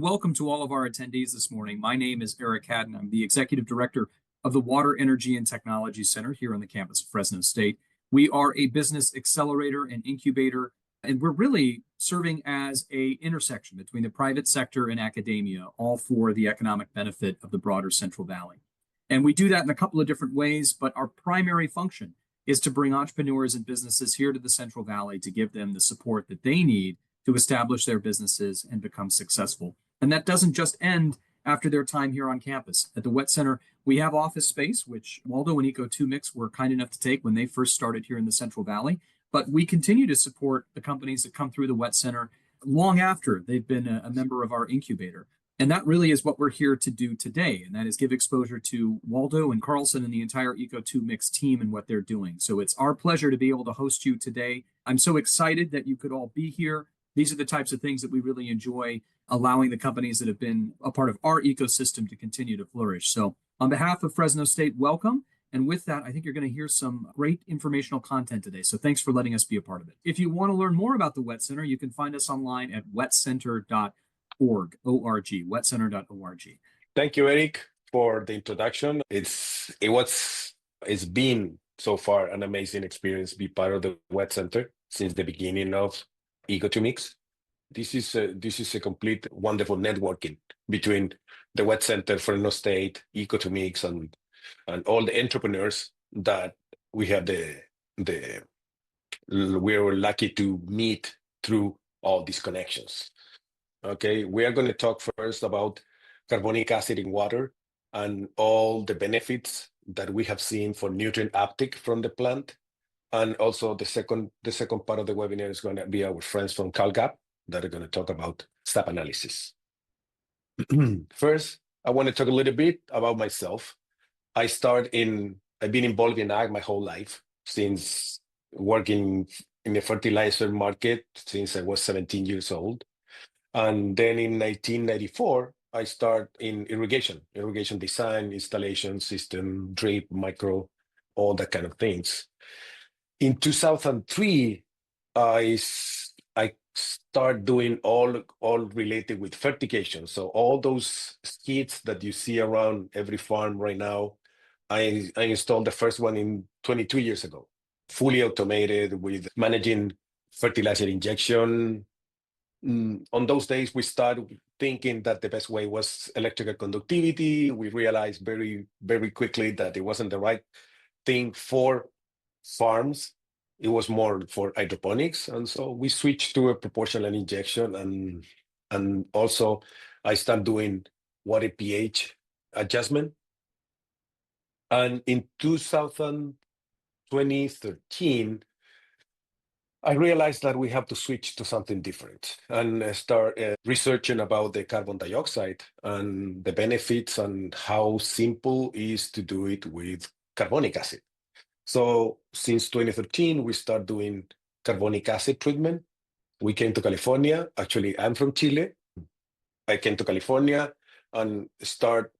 Welcome to all of our attendees this morning. My name is Eric Haddon. I'm the Executive Director of the Water, Energy, and Technology Center here on the campus of Fresno State. We are a business accelerator and incubator, and we're really serving as an intersection between the private sector and academia, all for the economic benefit of the broader Central Valley. And we do that in a couple of different ways, but our primary function is to bring entrepreneurs and businesses here to the Central Valley to give them the support that they need to establish their businesses and become successful. And that doesn't just end after their time here on campus. At the Wet Center, we have office space, which Waldo and ECO2MIX were kind enough to take when they first started here in the Central Valley. But we continue to support the companies that come through the Wet Center long after they've been a member of our incubator. And that really is what we're here to do today. And that is give exposure to Waldo and Carlson and the entire ECO2MIX team and what they're doing. So it's our pleasure to be able to host you today. I'm so excited that you could all be here. These are the types of things that we really enjoy, allowing the companies that have been a part of our ecosystem to continue to flourish. So on behalf of Fresno State, welcome. And with that, I think you're going to hear some great informational content today. So thanks for letting us be a part of it. If you want to learn more about the Wet Center, you can find us online at wetcenter.org, O-R-G, wetcenter.org. Thank you, Eric, for the introduction. It's been so far an amazing experience to be part of the Wet Center since the beginning of ECO2MIX. This is a complete wonderful networking between the Wet Center, Fresno State, ECO2MIX, and all the entrepreneurs that we have we were lucky to meet through all these connections. Okay, we are going to talk first about carbonic acid in water and all the benefits that we have seen for nutrient uptake from the plant. And also the second part of the webinar is going to be our friends from CAL G.A.P that are going to talk about SAP analysis. First, I want to talk a little bit about myself. I've been involved in ag my whole life, since working in the fertilizer market since I was 17 years old. And then in 1994, I started in irrigation design, installation, system, drip, micro, all that kind of things. In 2003, I start doing all related with fertigation. So all those skids that you see around every farm right now, I installed the first one in 22 years ago, fully automated with managing fertilizer injection. On those days, we started thinking that the best way was electrical conductivity. We realized very, very quickly that it wasn't the right thing for farms. It was more for hydroponics, and so we switched to a proportional injection, and also I started doing water pH adjustment. And in 2013, I realized that we have to switch to something different and start researching about the carbon dioxide and the benefits and how simple it is to do it with carbonic acid. So since 2013, we start doing carbonic acid treatment. We came to California. Actually, I'm from Chile. I came to California and start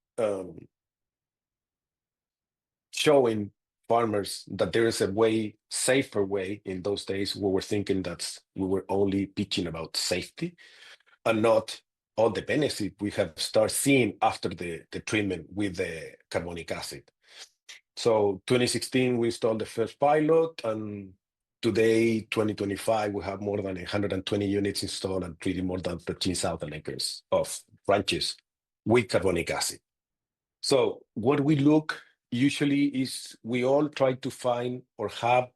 showing farmers that there is a way, safer way. In those days, we were thinking that we were only pitching about safety and not all the benefits we have started seeing after the treatment with the carbonic acid. So 2016, we installed the first pilot, and today, 2025, we have more than 120 units installed and treating more than 13,000 acres of ranches with carbonic acid. So what we look usually is we all try to find or have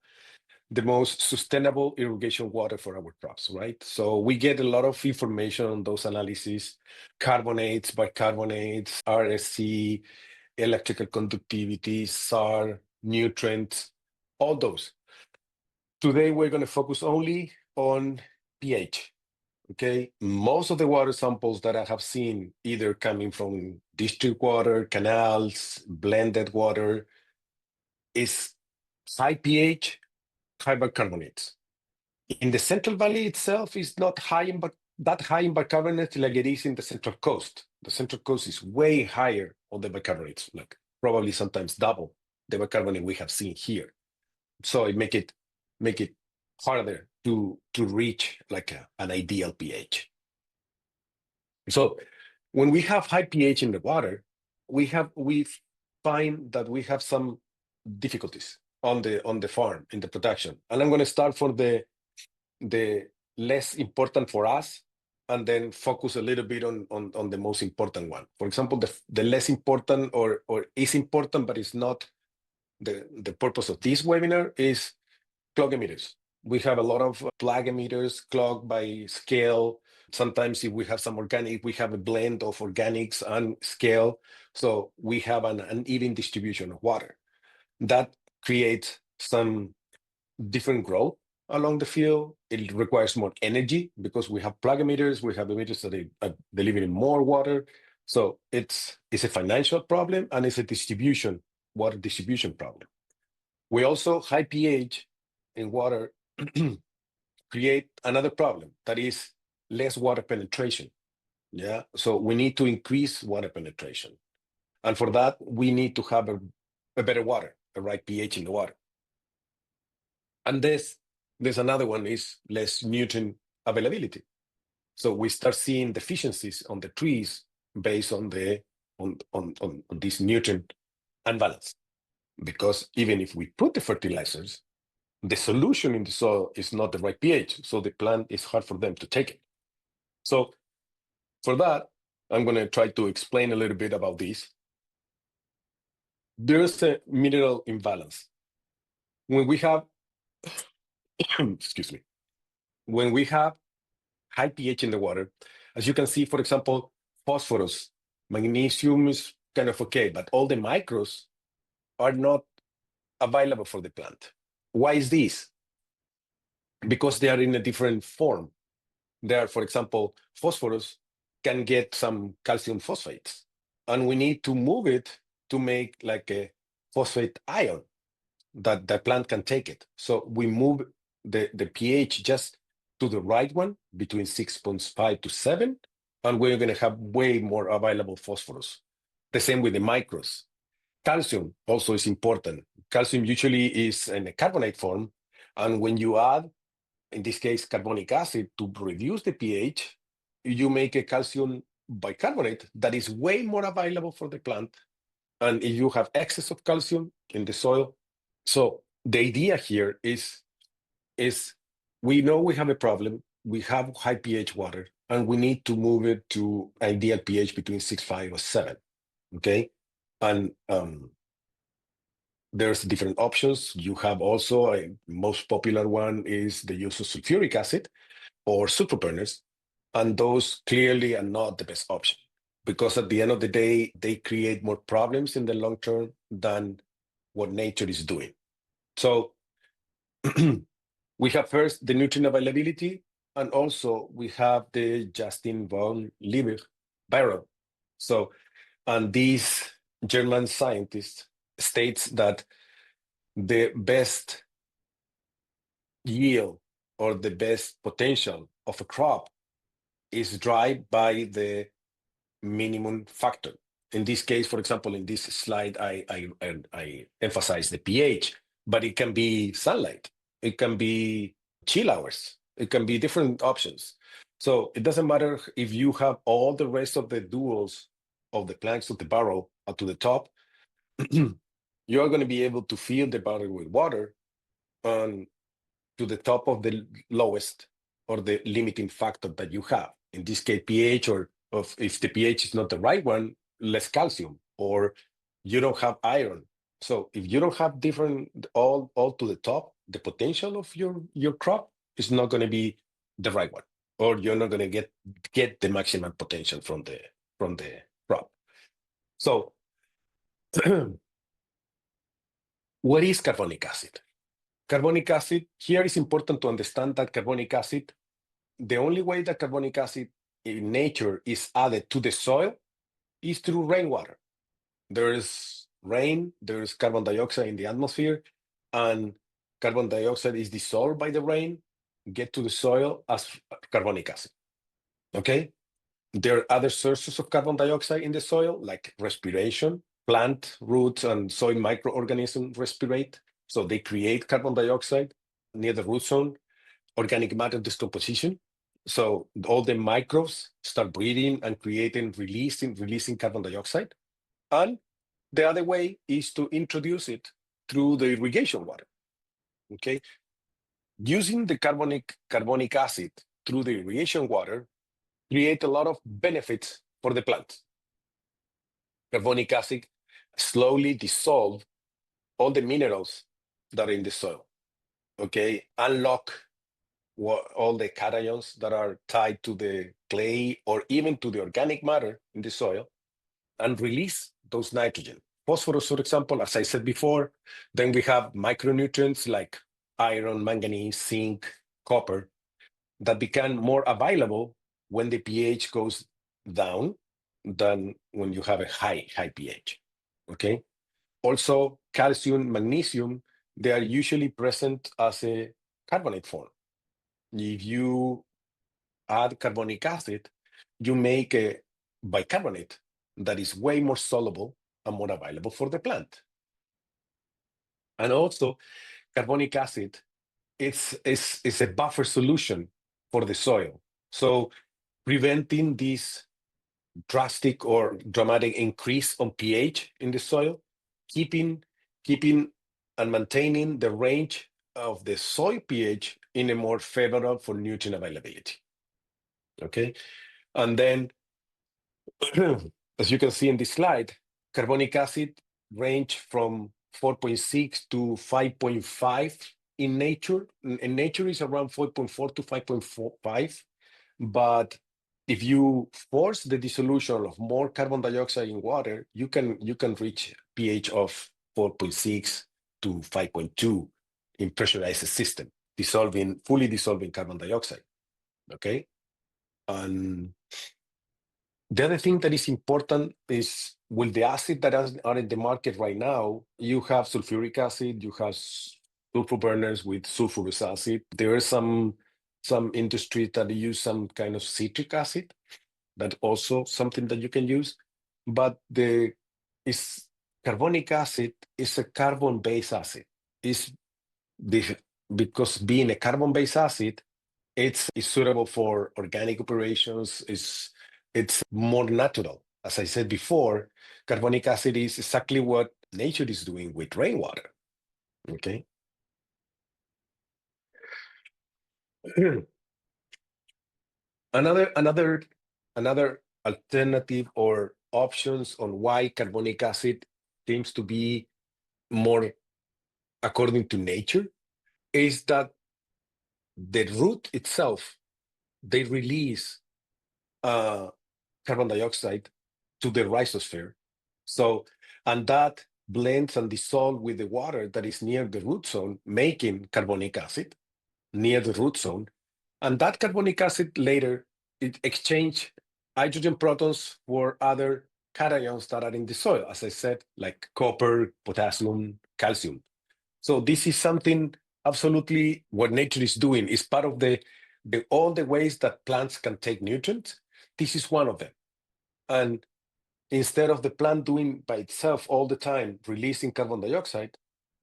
the most sustainable irrigation water for our crops, right? So we get a lot of information on those analyses, carbonates, bicarbonates, RSC, electrical conductivity, SAR, nutrients, all those. Today, we're going to focus only on pH, okay? Most of the water samples that I have seen, either coming from district water, canals, blended water, is high pH, high bicarbonates. In the Central Valley itself is not that high in bicarbonates like it is in the Central Coast. The Central Coast is way higher on the bicarbonates, like probably sometimes double the bicarbonate we have seen here. So it make it harder to reach like an ideal pH. So When we have high pH in the water, we find that we have some difficulties on the farm in the production. And I'm going to start for the less important for us, and then focus a little bit on the most important one. For example, the less important or is important, but it's not the purpose of this webinar, is clog emitters. We have a lot of plug emitters, clog by scale. Sometimes if we have some organic, we have a blend of organics and scale. So we have an uneven distribution of water. That creates some different growth along the field. It requires more energy because we have plug emitters, we have emitters that are delivering more water. So it's a financial problem, and it's a water distribution problem. We also, high pH in water create another problem, that is less water penetration. Yeah, so we need to increase water penetration. And for that, we need to have a better water, a right pH in the water. And there's another one, is less nutrient availability. So we start seeing deficiencies on the trees based on this nutrient imbalance. Because even if we put the fertilizers, the solution in the soil is not the right pH. So the plant is hard for them to take it. So for that, I'm going to try to explain a little bit about this. There's a mineral imbalance. When we have, excuse me, when we have high pH in the water, as you can see, for example, phosphorus, magnesium is kind of okay, but all the micros are not available for the plant. Why is this? Because they are in a different form. There, for example, phosphorus can get some calcium phosphates, and we need to move it to make like a phosphate ion that the plant can take it. So we move the pH just to the right one, between 6.5 to 7, and we're going to have way more available phosphorus. The same with the micros. Calcium also is important. Calcium usually is in a carbonate form, and when you add, in this case, carbonic acid to reduce the pH, you make a calcium bicarbonate that is way more available for the plant. And if you have excess of calcium in the soil, so the idea here is we know we have a problem, we have high pH water, and we need to move it to ideal pH between 6.5 or 7, okay? And there's different options. You have also a most popular one is the use of sulfuric acid or superburners, and those clearly are not the best option, because at the end of the day, they create more problems in the long term than what nature is doing. So we have first the nutrient availability, and also we have the Justin von Liebig-Barrow. So, and these German scientist states that the best yield or the best potential of a crop is driven by the minimum factor. In this case, for example, in this slide, I emphasize the pH, but it can be sunlight, it can be chill hours, it can be different options. So it doesn't matter if you have all the rest of the duals of the planks of the barrel up to the top, you're going to be able to fill the barrel with water to the top of the lowest or the limiting factor that you have. In this case, pH, or if the pH is not the right one, less calcium, or you don't have iron. So if you don't have different all to the top, the potential of your crop is not going to be the right one, or you're not going to get the maximum potential from the crop. So what is carbonic acid? Carbonic acid, here is important to understand that carbonic acid, the only way that carbonic acid in nature is added to the soil is through rainwater. There is rain, there is carbon dioxide in the atmosphere, and carbon dioxide is dissolved by the rain, get to the soil as carbonic acid, okay? There are other sources of carbon dioxide in the soil, like respiration. Plant roots and soil microorganisms respirate, so they create carbon dioxide near the root zone. Organic matter decomposition, So all the microbes start breathing and creating, releasing carbon dioxide. And the other way is to introduce it through the irrigation water. Okay, using the carbonic acid through the irrigation water create a lot of benefits for the plant. Carbonic acid slowly dissolve all the minerals that are in the soil. Okay, unlock all the cations that are tied to the clay or even to the organic matter in the soil, and release those nitrogen. Phosphorus, for example, as I said before. Then we have micronutrients like iron, manganese, zinc, copper that become more available when the pH goes down than when you have a high pH. Okay. Also, calcium, magnesium, they are usually present as a carbonate form. If you add carbonic acid, you make a bicarbonate that is way more soluble and more available for the plant. And also, carbonic acid is a buffer solution for the soil. So preventing this drastic or dramatic increase on pH in the soil, keeping and maintaining the range of the soil pH in a more favorable for nutrient availability. Okay, and then as you can see in this slide, carbonic acid range from 4.6 to 5.5 in nature. In nature is around 4.4 to 5.5, but if you force the dissolution of more carbon dioxide in water, you can reach pH of 4.6 to 5.2 in pressurized system, fully dissolving carbon dioxide. Okay, and the other thing that is important is with the acid that are in the market right now, you have sulfuric acid, you have sulfur burners with sulfurous acid. There are some industries that use some kind of citric acid. That's also something that you can use. But carbonic acid is a carbon-based acid. Because being a carbon-based acid, it's suitable for organic operations. It's more natural. As I said before, carbonic acid is exactly what nature is doing with rainwater. Okay. Another alternative or options on why carbonic acid seems to be more according to nature is that the root itself, they release carbon dioxide to the rhizosphere. So, and that blends and dissolves with the water that is near the root zone, making carbonic acid near the root zone. And that carbonic acid later, it exchange hydrogen protons for other cations that are in the soil, as I said, like copper, potassium, calcium. So this is something absolutely what nature is doing. Is part of all the ways that plants can take nutrients. This is one of them. And instead of the plant doing by itself all the time, releasing carbon dioxide,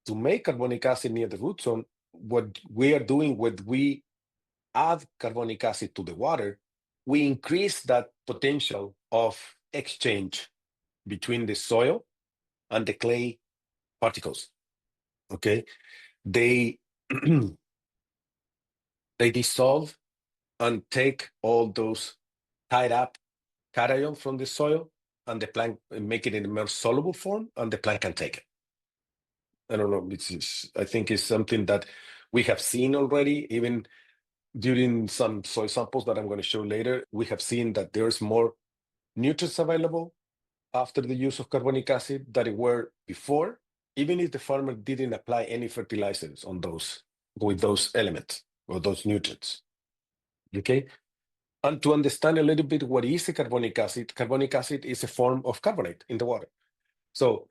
to make carbonic acid near the root zone, what we are doing when we add carbonic acid to the water, we increase that potential of exchange between the soil and the clay particles. Okay, they they dissolve and take all those tied up cation from the soil, and the plant make it in a more soluble form, and the plant can take it. I don't know. I think it's something that we have seen already, even during some soil samples that I'm going to show later. We have seen that there's more nutrients available after the use of carbonic acid than it were before, even if the farmer didn't apply any fertilizers on those with those elements or those nutrients. Okay. And to understand a little bit what is a carbonic acid is a form of carbonate in the water. So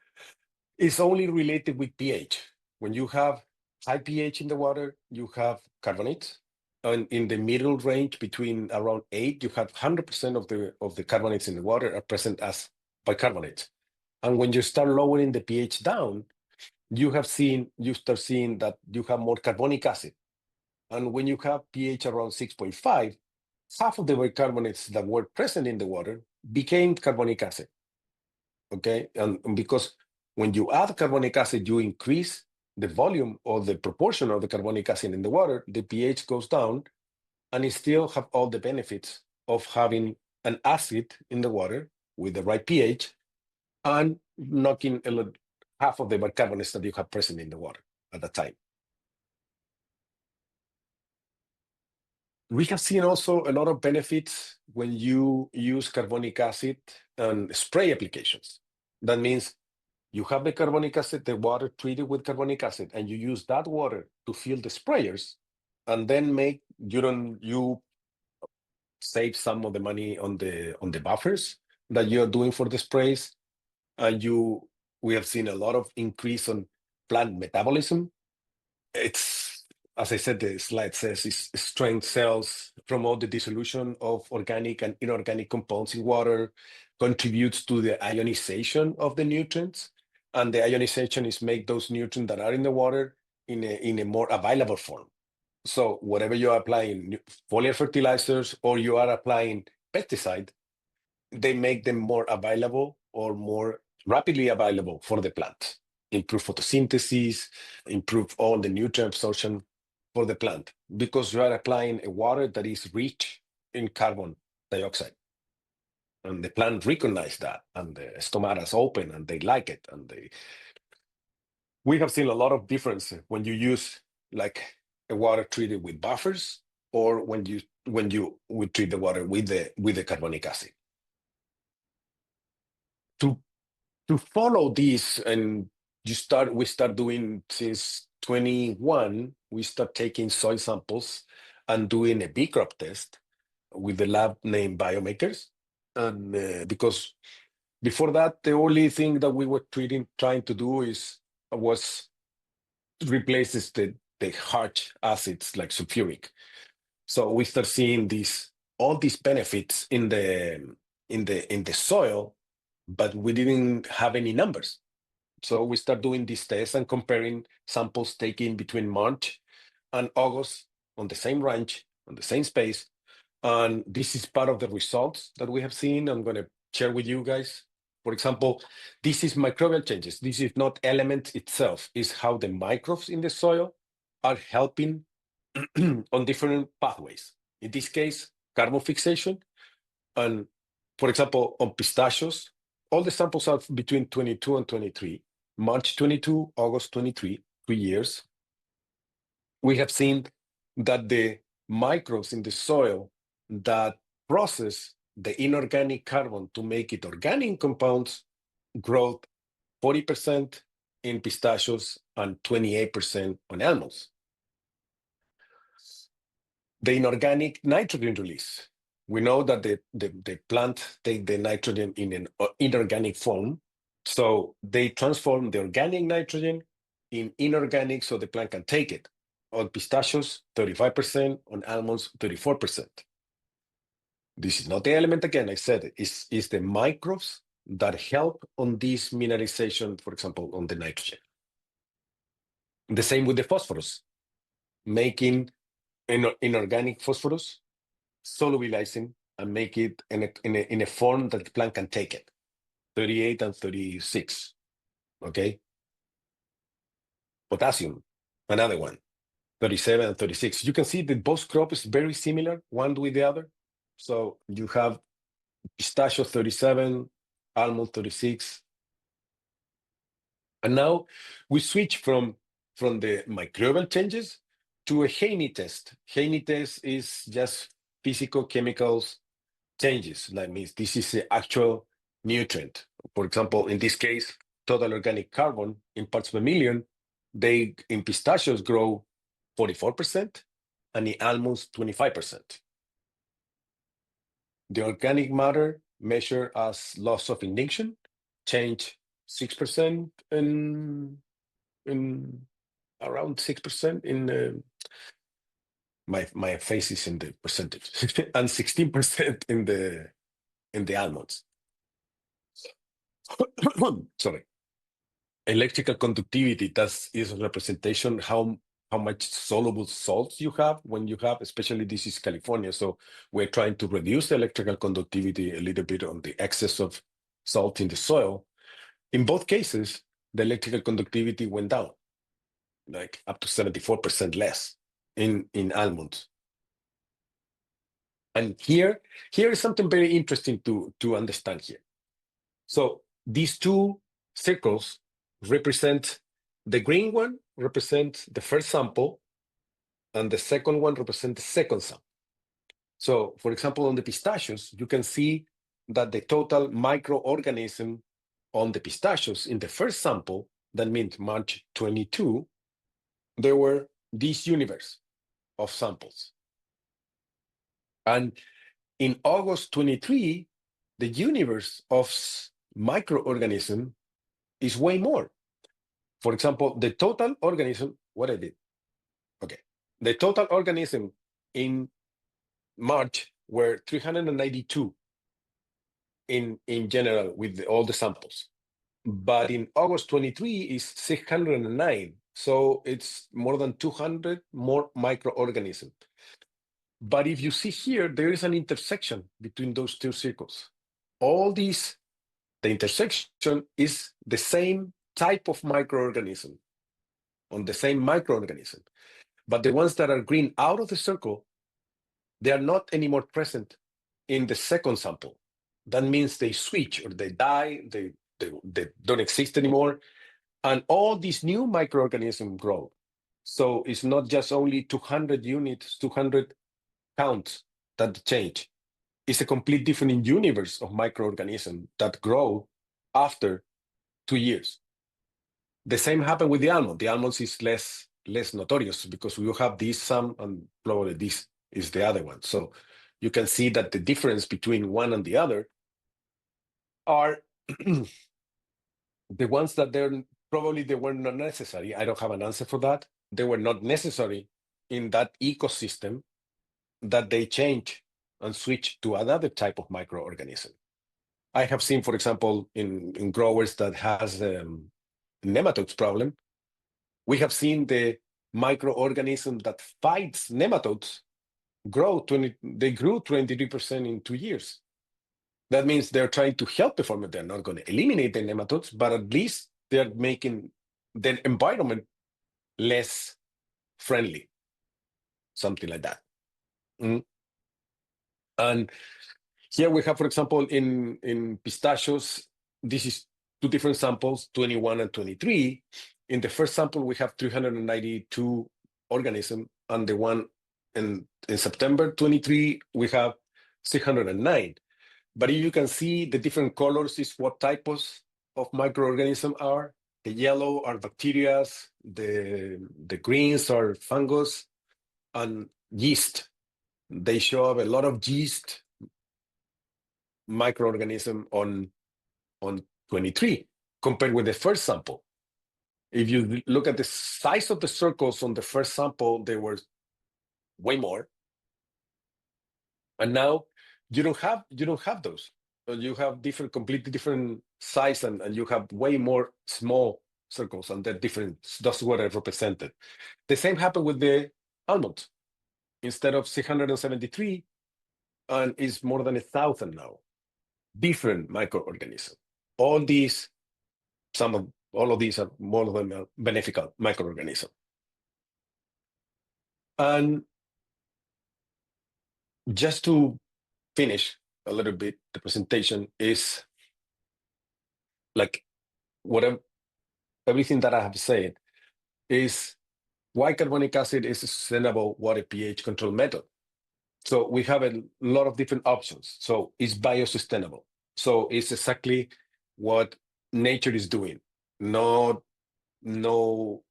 it's only related with pH. When you have high pH in the water, you have carbonates. And in the middle range between around 8, you have 100% of the carbonates in the water are present as bicarbonates. And when you start lowering the pH down, you start seeing that you have more carbonic acid. And when you have pH around 6.5, half of the bicarbonates that were present in the water became carbonic acid. Okay, and because when you add carbonic acid, you increase the volume or the proportion of the carbonic acid in the water, the pH goes down, and it still have all the benefits of having an acid in the water with the right pH and knocking half of the bicarbonates that you have present in the water at that time. We have seen also a lot of benefits when you use carbonic acid on spray applications. That means you have the carbonic acid, the water treated with carbonic acid, and you use that water to fill the sprayers, and then you save some of the money on the buffers that you're doing for the sprays. And we have seen a lot of increase on plant metabolism. It's, as I said, the slide says, is strength cells promote the dissolution of organic and inorganic compounds in water, contributes to the ionization of the nutrients, and the ionization is make those nutrients that are in the water in a more available form. So whatever you're applying, foliar fertilizers, or you are applying pesticide, they make them more available or more rapidly available for the plant. Improve photosynthesis, improve all the nutrient absorption for the plant, because you are applying a water that is rich in carbon dioxide. And the plant recognize that, and the stomatas open, and they like it. And we have seen a lot of difference when you use like a water treated with buffers, or when you would treat the water with the carbonic acid. To follow this, and we start doing since 21, we start taking soil samples and doing a B-crop test with the lab named Biomakers. And because before that, the only thing that we were trying to do was replace the harsh acids like sulfuric. So we start seeing all these benefits in the soil, but we didn't have any numbers. So we start doing these tests and comparing samples taken between March and August on the same range, on the same space. And this is part of the results that we have seen. I'm going to share with you guys. For example, this is microbial changes. This is not element itself, it's how the microbes in the soil are helping on different pathways. In this case, carbon fixation. And for example, on pistachios, all the samples are between 22 and 23. March 22, August 23, 3 years. We have seen that the microbes in the soil that process the inorganic carbon to make it organic compounds grow 40% in pistachios and 28% on almonds. The inorganic nitrogen release. We know that the plant take the nitrogen in an inorganic form. So they transform the organic nitrogen in inorganic so the plant can take it. On pistachios, 35%, on almonds, 34%. This is not the element again, I said it. It's the microbes that help on this mineralization, for example, on the nitrogen. The same with the phosphorus, making inorganic phosphorus, solubilizing, and make it in a form that the plant can take it. 38 and 36, okay? Potassium, another one, 37 and 36. You can see that both crops is very similar, one with the other. So you have pistachio 37, almond 36. And now we switch from the microbial changes to a Haney test. Haney test is just physical chemicals changes. That means this is the actual nutrient. For example, in this case, total organic carbon in parts per million, they in pistachios grow 44% and in almonds 25%. The organic matter measured as loss of ignition change 6% in around 6% in my face is in the percentage and 16% in the almonds. Sorry. Electrical conductivity, that is a representation how how much soluble salts you have when you have, especially this is California. So we're trying to reduce the electrical conductivity a little bit on the excess of salt in the soil. In both cases, the electrical conductivity went down, like up to 74% less in almonds. And here is something very interesting to understand here. So these two circles represent, the green one represents the first sample, and the second one represents the second sample. So, for example, on the pistachios, you can see that the total microorganism on the pistachios in the first sample, that means March 22, there were this universe of samples. And in August 23, the universe of microorganism is way more. For example, the total organism, what I did? Okay. The total organism in March were 392 in general with all the samples. But in August 23 is 609. So it's more than 200 more microorganisms. But if you see here, there is an intersection between those two circles. All these, the intersection is the same type of microorganism, on the same microorganism. But the ones that are green out of the circle, they are not anymore present in the second sample. That means they switch or they die, they don't exist anymore. And all these new microorganisms grow. So it's not just only 200 units, 200 counts that change. It's a complete different universe of microorganisms that grow after 2 years. The same happened with the almond. The almonds is less notorious because we have this some and probably this is the other one. So you can see that the difference between one and the other are the ones that they were not necessary. I don't have an answer for that. They were not necessary in that ecosystem, that they change and switch to another type of microorganism. I have seen, for example, in growers that has nematodes problem, we have seen the microorganism that fights nematodes they grew 23% in 2 years. That means they're trying to help the farmer. They're not going to eliminate the nematodes, but at least they're making the environment less friendly, something like that. And here we have, for example, in pistachios, this is two different samples, 21 and 23. In the first sample, we have 392 organisms, and the one in September 23, we have 609. But you can see the different colors is what types of microorganisms are. The yellow are bacteria, the greens are fungus, and yeast. They show up a lot of yeast microorganism on 23 compared with the first sample. If you look at the size of the circles on the first sample, they were way more. And now you don't have those. You have completely different size, and you have way more small circles, and they're different. That's what I represented. The same happened with the almond. Instead of 673, and it's more than 1,000 now. Different microorganisms. All of these are more than beneficial microorganisms. And just to finish a little bit, the presentation is like everything that I have said is why carbonic acid is a sustainable water pH control method. So we have a lot of different options. So it's biosustainable. So it's exactly what nature is doing. No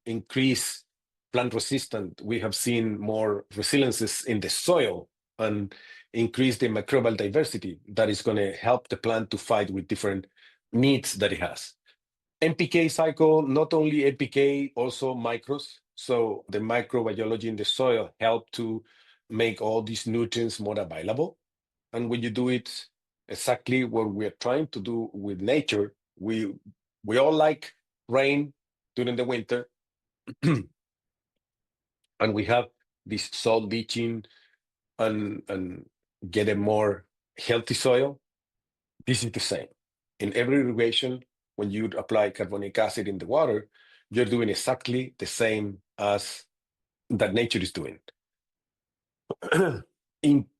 increase plant resistant. We have seen more resiliences in the soil and increase the microbial diversity that is going to help the plant to fight with different needs that it has. NPK cycle, not only NPK, also micros. So the microbiology in the soil help to make all these nutrients more available. And when you do it exactly what we're trying to do with nature, we all like rain during the winter. and we have this soil leaching and get a more healthy soil, this is the same. In every irrigation, when you apply carbonic acid in the water, you're doing exactly the same as that nature is doing.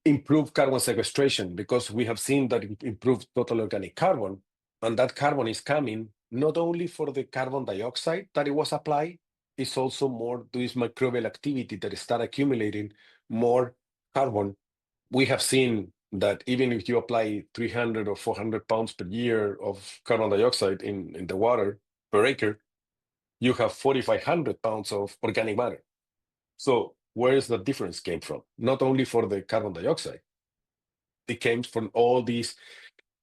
Improve carbon sequestration, because we have seen that it improves total organic carbon, and that carbon is coming not only for the carbon dioxide that it was applied, it's also more to this microbial activity that start accumulating more carbon. We have seen that even if you apply 300 or 400 pounds per year of carbon dioxide in the water per acre, you have 4,500 pounds of organic matter. So where is the difference came from? Not only for the carbon dioxide, it came from all these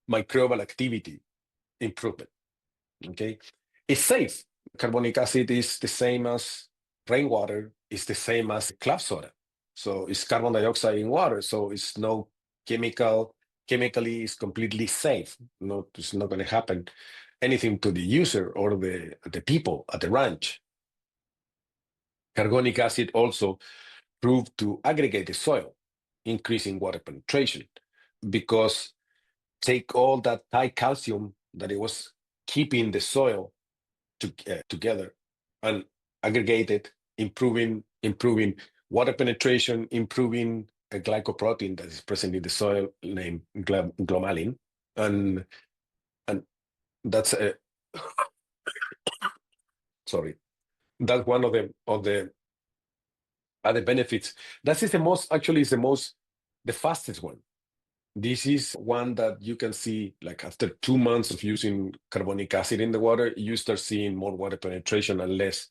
microbial activity improvement. Okay, it's safe. Carbonic acid is the same as rainwater, it's the same as club soda. So it's carbon dioxide in water, so it's no chemically it's completely safe. It's not going to happen anything to the user or the people at the ranch. Carbonic acid also proved to aggregate the soil, increasing water penetration, because take all that high calcium that it was keeping the soil together and aggregate it, improving water penetration, improving a glycoprotein that is present in the soil named glomalin, and that's a sorry, that's one of the other benefits. That is the fastest one. This is one that you can see, like after 2 months of using carbonic acid in the water, you start seeing more water penetration and less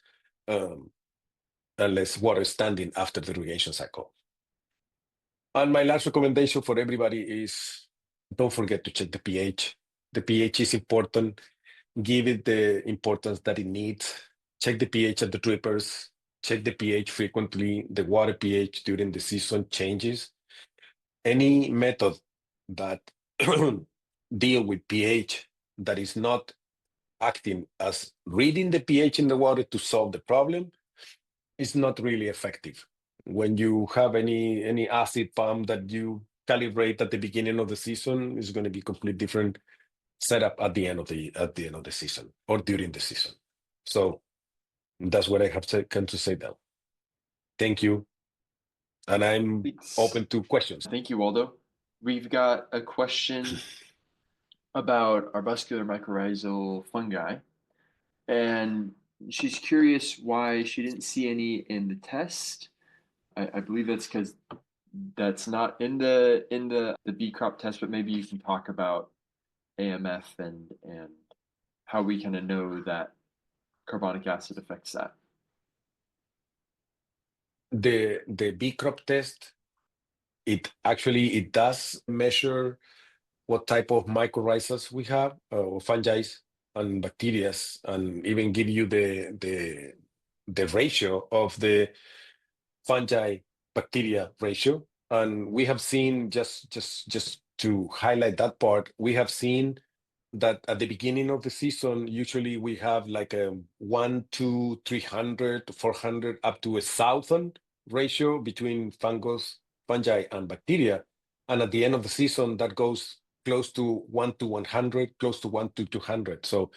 water standing after the irrigation cycle. And my last recommendation for everybody is don't forget to check the pH. The pH is important. Give it the importance that it needs. Check the pH at the drippers. Check the pH frequently. The water pH during the season changes. Any method that deal with pH that is not acting as reading the pH in the water to solve the problem is not really effective. When you have any acid pump that you calibrate at the beginning of the season, is going to be completely different setup at the end of the season or during the season. So that's what I have to say now. Thank you, and I'm open to questions. Thank you, Waldo. We've got a question about arbuscular mycorrhizal fungi, and she's curious why she didn't see any in the test. I believe that's because that's not in the bee crop test, but maybe you can talk about AMF and how we kind of know that carbonic acid affects that. The bee crop test, it does measure what type of mycorrhizas we have, or fungi and bacteria, and even give you the ratio of the fungi bacteria ratio. And we have seen, just to highlight that part, we have seen that at the beginning of the season, usually we have like a 1 to 300 to 400 up to 1,000 ratio between fungi and bacteria. And at the end of the season, that goes close to 1 to 100, close to 1 to 200. So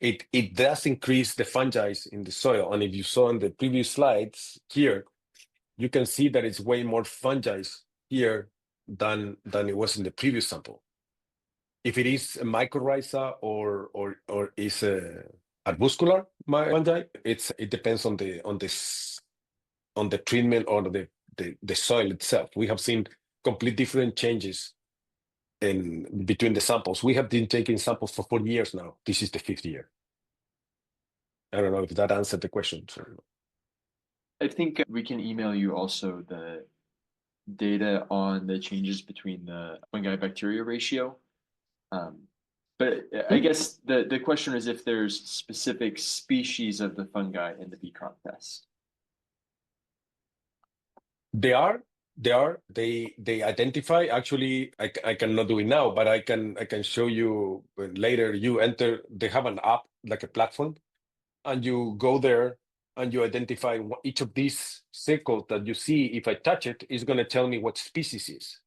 it does increase the fungi in the soil. And if you saw in the previous slides here, you can see that it's way more fungi here than it was in the previous sample. If it is a mycorrhiza or is a arbuscular fungi, it depends on the treatment or the soil itself. We have seen complete different changes in between the samples. We have been taking samples for 4 years now. This is the 5th year. I don't know if that answered the question. I think we can email you also the data on the changes between the fungi bacteria ratio. But I guess the question is if there's specific species of the fungi in the bee crop test. They identify. Actually, I cannot do it now, but I can show you later. You enter. They have an app, like a platform, and you go there and you identify each of these circles that you see. If I touch it, it's going to tell me what species is,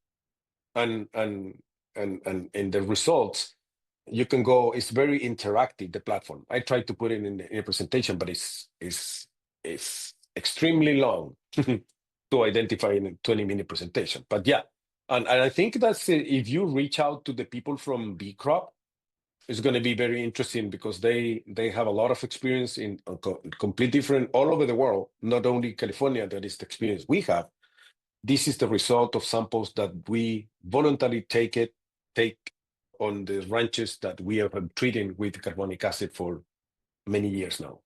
and in the results, you can go. It's very interactive, the platform. I tried to put it in a presentation, but it's extremely long to identify in a 20-minute presentation. But yeah, and I think that's it. If you reach out to the people from B-Crop, it's going to be very interesting, because they have a lot of experience in complete different all over the world, not only California. That is the experience we have. This is the result of samples that we voluntarily take on the ranches that we have been treating with carbonic acid for many years now.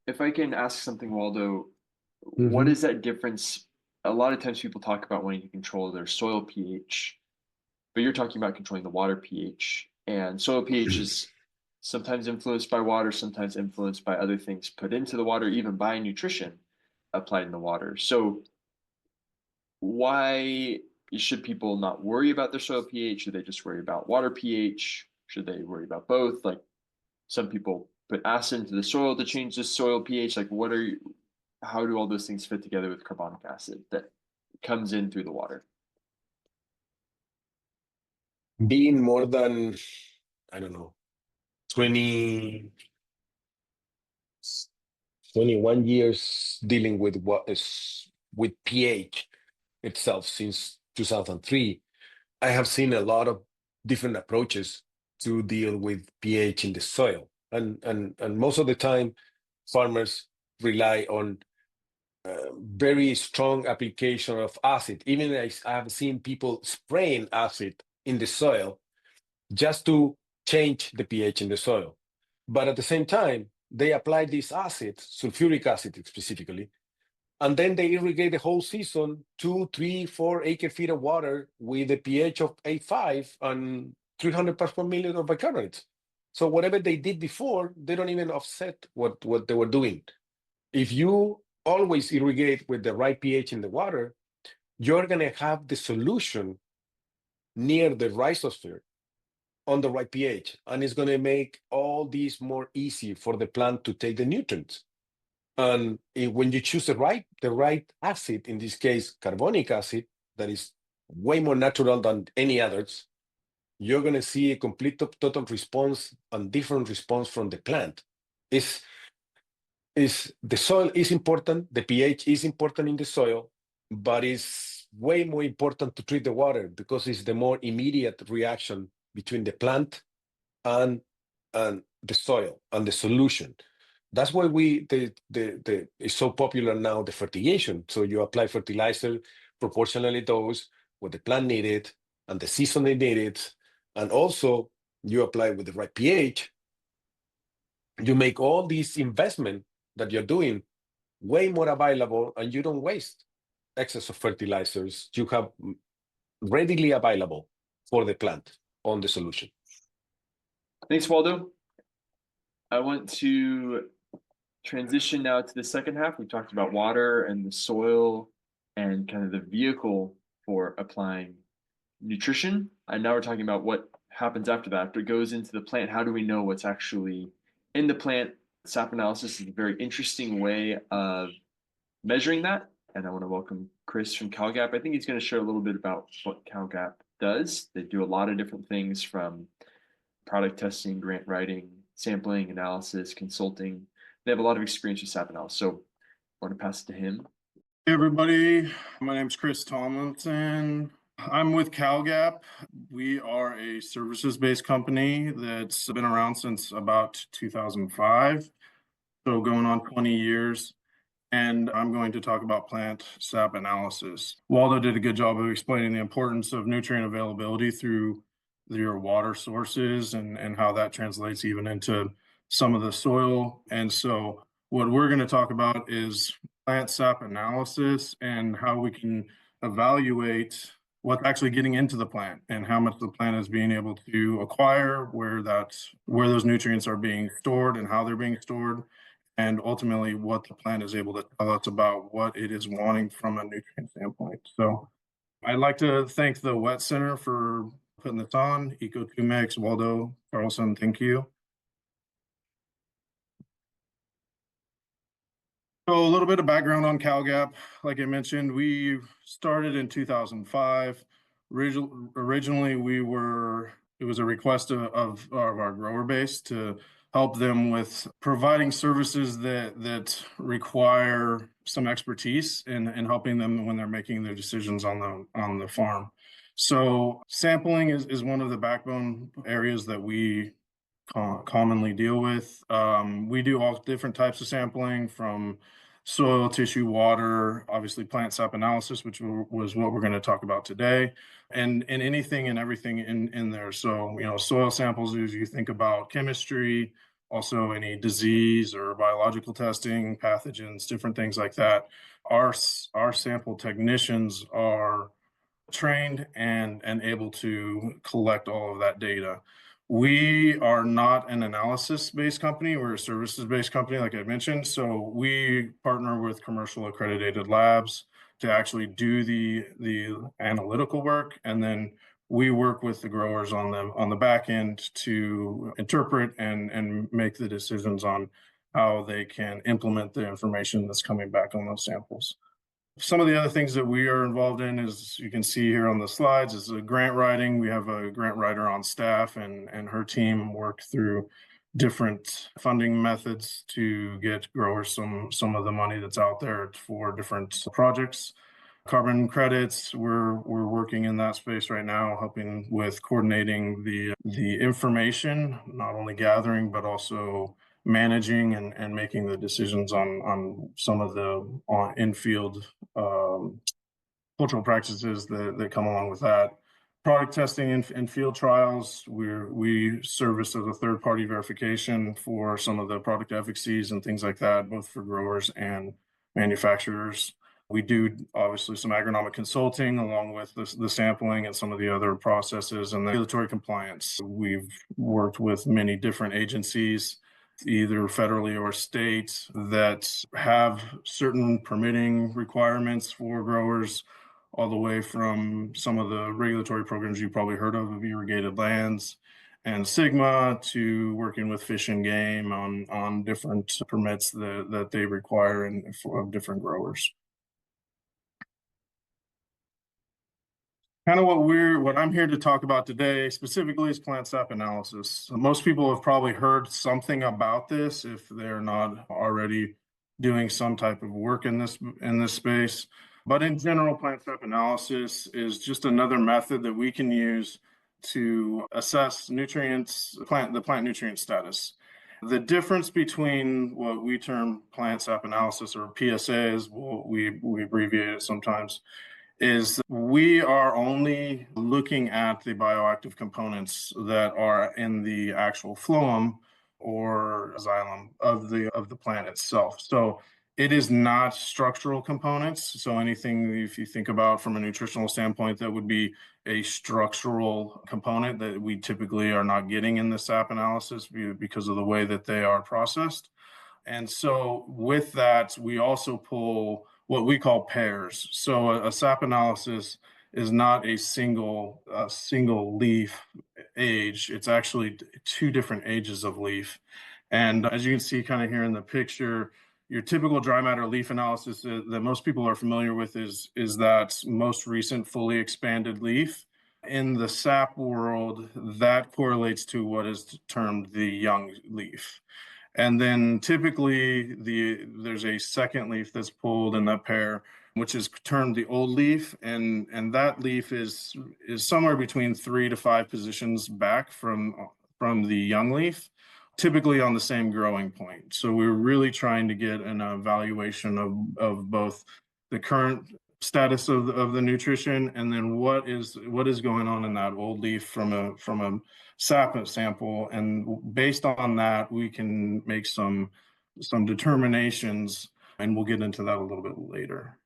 If I can ask something, Waldo, what is that difference? A lot of times people talk about wanting to control their soil pH, but you're talking about controlling the water pH. And soil pH is sometimes influenced by water, sometimes influenced by other things put into the water, even by nutrition applied in the water. So why should people not worry about their soil pH? Should they just worry about water pH? Should they worry about both? Like, some people put acid into the soil to change the soil pH. Like, how do all those things fit together with carbonic acid that comes in through the water? Being more than, I don't know, 21 years dealing with with pH itself since 2003, I have seen a lot of different approaches to deal with pH in the soil, and most of the time, farmers rely on very strong application of acid. Even I have seen people spraying acid in the soil just to change the pH in the soil. But at the same time, they apply this acid, sulfuric acid specifically, and then they irrigate the whole season, 2, 3, 4 acre-feet of water with a pH of 8.5 and 300 parts per million of bicarbonates. So whatever they did before, they don't even offset what they were doing. If you always irrigate with the right pH in the water, you're going to have the solution near the rhizosphere on the right pH, and it's going to make all these more easy for the plant to take the nutrients. And when you choose the right acid, in this case carbonic acid, that is way more natural than any others, you're going to see a complete total response and different response from the plant. The soil is important, the pH is important in the soil, but it's way more important to treat the water, because it's the more immediate reaction between the plant and the soil and the solution. That's why it's so popular now, the fertigation. So you apply fertilizer proportionally dosed what the plant needed and the season they needed, and also you apply with the right pH. You make all these investment that you're doing way more available, and you don't waste excess of fertilizers. You have readily available for the plant on the solution. Thanks, Waldo. I want to transition now to the second half. We talked about water and the soil and kind of the vehicle for applying nutrition. And now we're talking about what happens after that. After it goes into the plant, how do we know what's actually in the plant? SAP analysis is a very interesting way of measuring that. And I want to welcome Kris from CAL G.A.P. I think he's going to share a little bit about what CAL G.A.P. does. They do a lot of different things, from product testing, grant writing, sampling, analysis, consulting. They have a lot of experience with SAP analysis. So I want to pass it to him. Hey everybody, my name is Kris Tomlinson. I'm with CAL G.A.P. We are a services-based company that's been around since about 2005, so going on 20 years. And I'm going to talk about plant SAP analysis. Waldo did a good job of explaining the importance of nutrient availability through your water sources and how that translates even into some of the soil. And so what we're going to talk about is plant SAP analysis and how we can evaluate what's actually getting into the plant and how much the plant is being able to acquire, where those nutrients are being stored and how they're being stored, and ultimately what the plant is able to tell us about what it is wanting from a nutrient standpoint. So I'd like to thank the Wet Center for putting this on. ECO2MIX, Waldo, Carlson, thank you. So a little bit of background on CAL G.A.P. Like I mentioned, we started in 2005. Originally, it was a request of our grower base to help them with providing services that require some expertise in helping them when they're making their decisions on the farm. So sampling is one of the backbone areas that we commonly deal with. We do all different types of sampling, from soil, tissue, water, obviously plant sap analysis, which was what we're going to talk about today, and anything and everything in there. So, soil samples, as you think about chemistry, also any disease or biological testing, pathogens, different things like that. Our sample technicians are trained and able to collect all of that data. We are not an analysis-based company. We're a services-based company, like I mentioned. So we partner with commercial accredited labs to actually do the analytical work, and then we work with the growers on the back end to interpret and make the decisions on how they can implement the information that's coming back on those samples. Some of the other things that we are involved in, as you can see here on the slides, is grant writing. We have a grant writer on staff, and her team work through different funding methods to get growers some of the money that's out there for different projects. Carbon credits, we're working in that space right now, helping with coordinating the information, not only gathering, but also managing and making the decisions on some of the in-field cultural practices that come along with that. Product testing and field trials, we service as a third-party verification for some of the product efficacies and things like that, both for growers and manufacturers. We do obviously some agronomic consulting along with the sampling and some of the other processes, and the regulatory compliance. We've worked with many different agencies, either federally or state, that have certain permitting requirements for growers, all the way from some of the regulatory programs you've probably heard of irrigated lands and SGMA, to working with Fish and Game on different permits that they require of different growers. Kind of what I'm here to talk about today specifically is plant sap analysis. Most people have probably heard something about this if they're not already doing some type of work in this space. But in general, plant sap analysis is just another method that we can use to assess nutrients, the plant nutrient status. The difference between what we term plant sap analysis, or PSA, as we abbreviate it sometimes, is we are only looking at the bioactive components that are in the actual phloem or xylem of the plant itself. So it is not structural components. So anything, if you think about from a nutritional standpoint, that would be a structural component that we typically are not getting in the SAP analysis because of the way that they are processed. And so with that, we also pull what we call pairs. So a SAP analysis is not a single leaf age. It's actually two different ages of leaf. And as you can see kind of here in the picture, your typical dry matter leaf analysis that most people are familiar with is that most recent fully expanded leaf. In the SAP world, that correlates to what is termed the young leaf. And then typically there's a second leaf that's pulled in that pair, which is termed the old leaf. And that leaf is somewhere between 3 to 5 positions back from the young leaf, typically on the same growing point. So we're really trying to get an evaluation of both the current status of the nutrition, and then what is going on in that old leaf from a sap sample. And based on that, we can make some determinations, and we'll get into that a little bit later.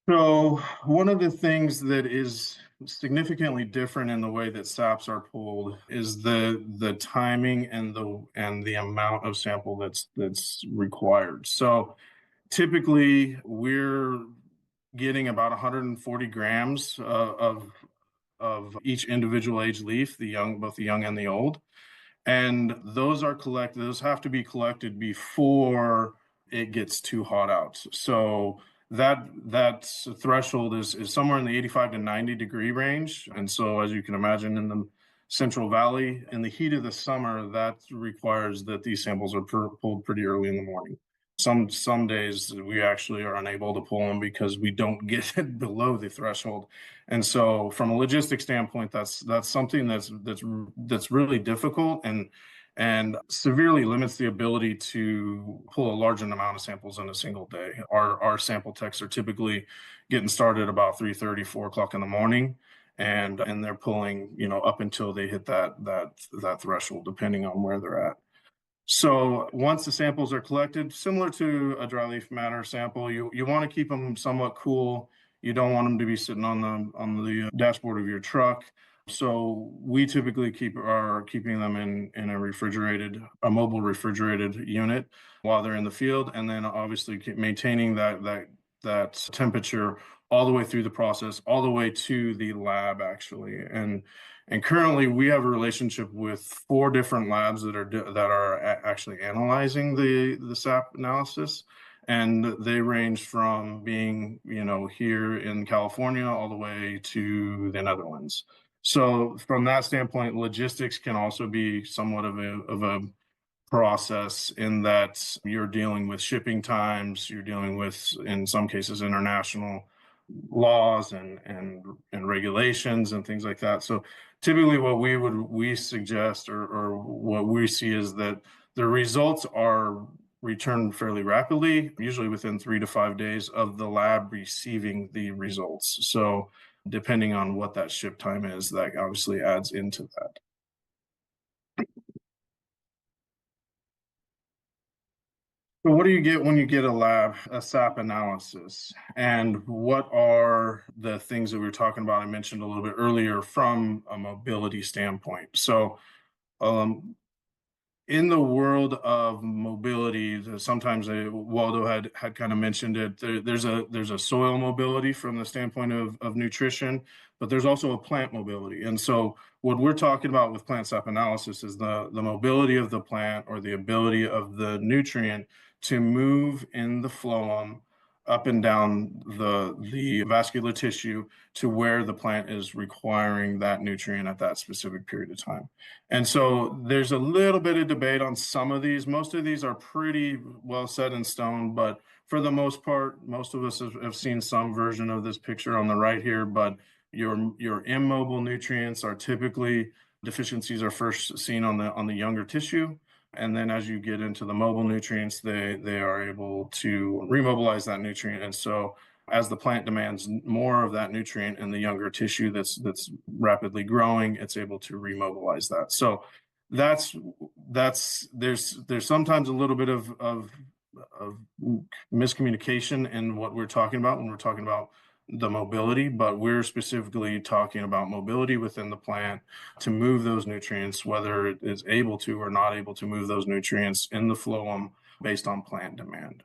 So one of the things that is significantly different in the way that saps are pulled is the timing and the amount of sample that's required. So typically we're getting about 140 grams of each individual age leaf, both the young and the old. And those have to be collected before it gets too hot out. So that threshold is somewhere in the 85 to 90 degree range. And so as you can imagine, in the Central Valley, in the heat of the summer, that requires that these samples are pulled pretty early in the morning. Some days we actually are unable to pull them because we don't get it below the threshold. And so from a logistics standpoint, that's something that's really difficult and severely limits the ability to pull a large amount of samples in a single day. Our sample techs are typically getting started about 3:30, 4 o'clock in the morning, and they're pulling, up until they hit that threshold, depending on where they're at. So once the samples are collected, similar to a dry leaf matter sample, you want to keep them somewhat cool. You don't want them to be sitting on the dashboard of your truck. So we typically keeping them in a mobile refrigerated unit while they're in the field, and then obviously keep maintaining that temperature all the way through the process, all the way to the lab actually. And currently we have a relationship with 4 different labs that are actually analyzing the SAP analysis. And they range from being, here in California all the way to the Netherlands. So from that standpoint, logistics can also be somewhat of a process in that you're dealing with shipping times, you're dealing with, in some cases, international laws and regulations and things like that. So typically what we suggest or what we see is that the results are returned fairly rapidly, usually within 3 to 5 days of the lab receiving the results. So depending on what that ship time is, that obviously adds into that. So what do you get when you get a SAP analysis? And what are the things that we were talking about? I mentioned a little bit earlier from a mobility standpoint. So in the world of mobility, sometimes Waldo had kind of mentioned it. There's a soil mobility from the standpoint of nutrition, but there's also a plant mobility. And so what we're talking about with plant SAP analysis is the mobility of the plant, or the ability of the nutrient to move in the phloem up and down the vascular tissue to where the plant is requiring that nutrient at that specific period of time. And so there's a little bit of debate on some of these. Most of these are pretty well set in stone, but for the most part, most of us have seen some version of this picture on the right here. But your immobile nutrients are typically, deficiencies are first seen on the younger tissue. And then as you get into the mobile nutrients, they are able to remobilize that nutrient. And so as the plant demands more of that nutrient in the younger tissue that's rapidly growing, it's able to remobilize that. So there's sometimes a little bit of miscommunication in what we're talking about when we're talking about the mobility, but we're specifically talking about mobility within the plant to move those nutrients, whether it is able to or not able to move those nutrients in the phloem based on plant demand.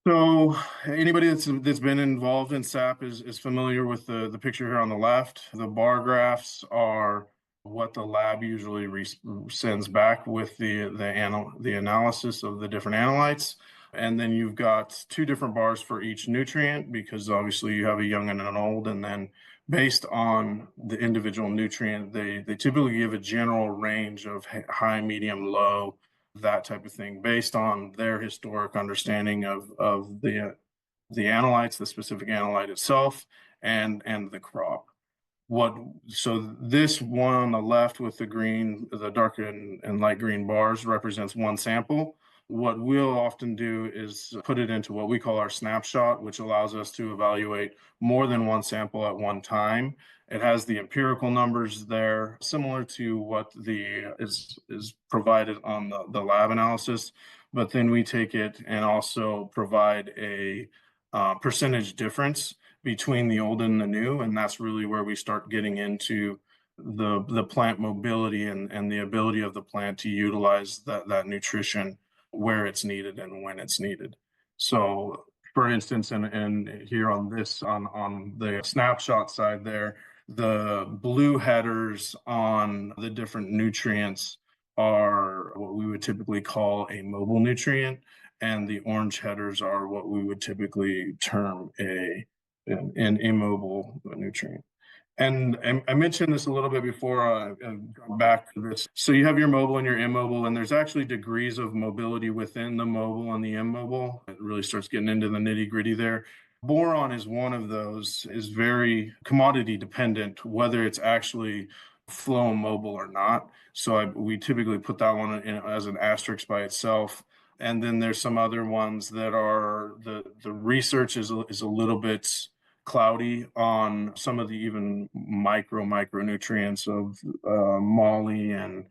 So anybody that's been involved in SAP is familiar with the picture here on the left. The bar graphs are what the lab usually sends back with the analysis of the different analytes. And then you've got 2 different bars for each nutrient, because obviously you have a young and an old. And then based on the individual nutrient, they typically give a general range of high, medium, low, that type of thing, based on their historic understanding of the analytes, the specific analyte itself, and the crop. So this one on the left with the dark and light green bars represents one sample. What we'll often do is put it into what we call our snapshot, which allows us to evaluate more than one sample at one time. It has the empirical numbers there, similar to what is provided on the lab analysis. But then we take it and also provide a percentage difference between the old and the new, and that's really where we start getting into the plant mobility and the ability of the plant to utilize that nutrition where it's needed and when it's needed. So For instance, and here on this, on the snapshot side there, the blue headers on the different nutrients are what we would typically call a mobile nutrient, and the orange headers are what we would typically term an immobile nutrient. And I mentioned this a little bit before, back to this. So you have your mobile and your immobile, and there's actually degrees of mobility within the mobile and the immobile. It really starts getting into the nitty gritty there. Boron is one of those, is very commodity dependent, whether it's actually flow mobile or not. So we typically put that one in as an asterisk by itself. And then there's some other ones that are, the research is a little bit cloudy on some of the even micronutrients of moly and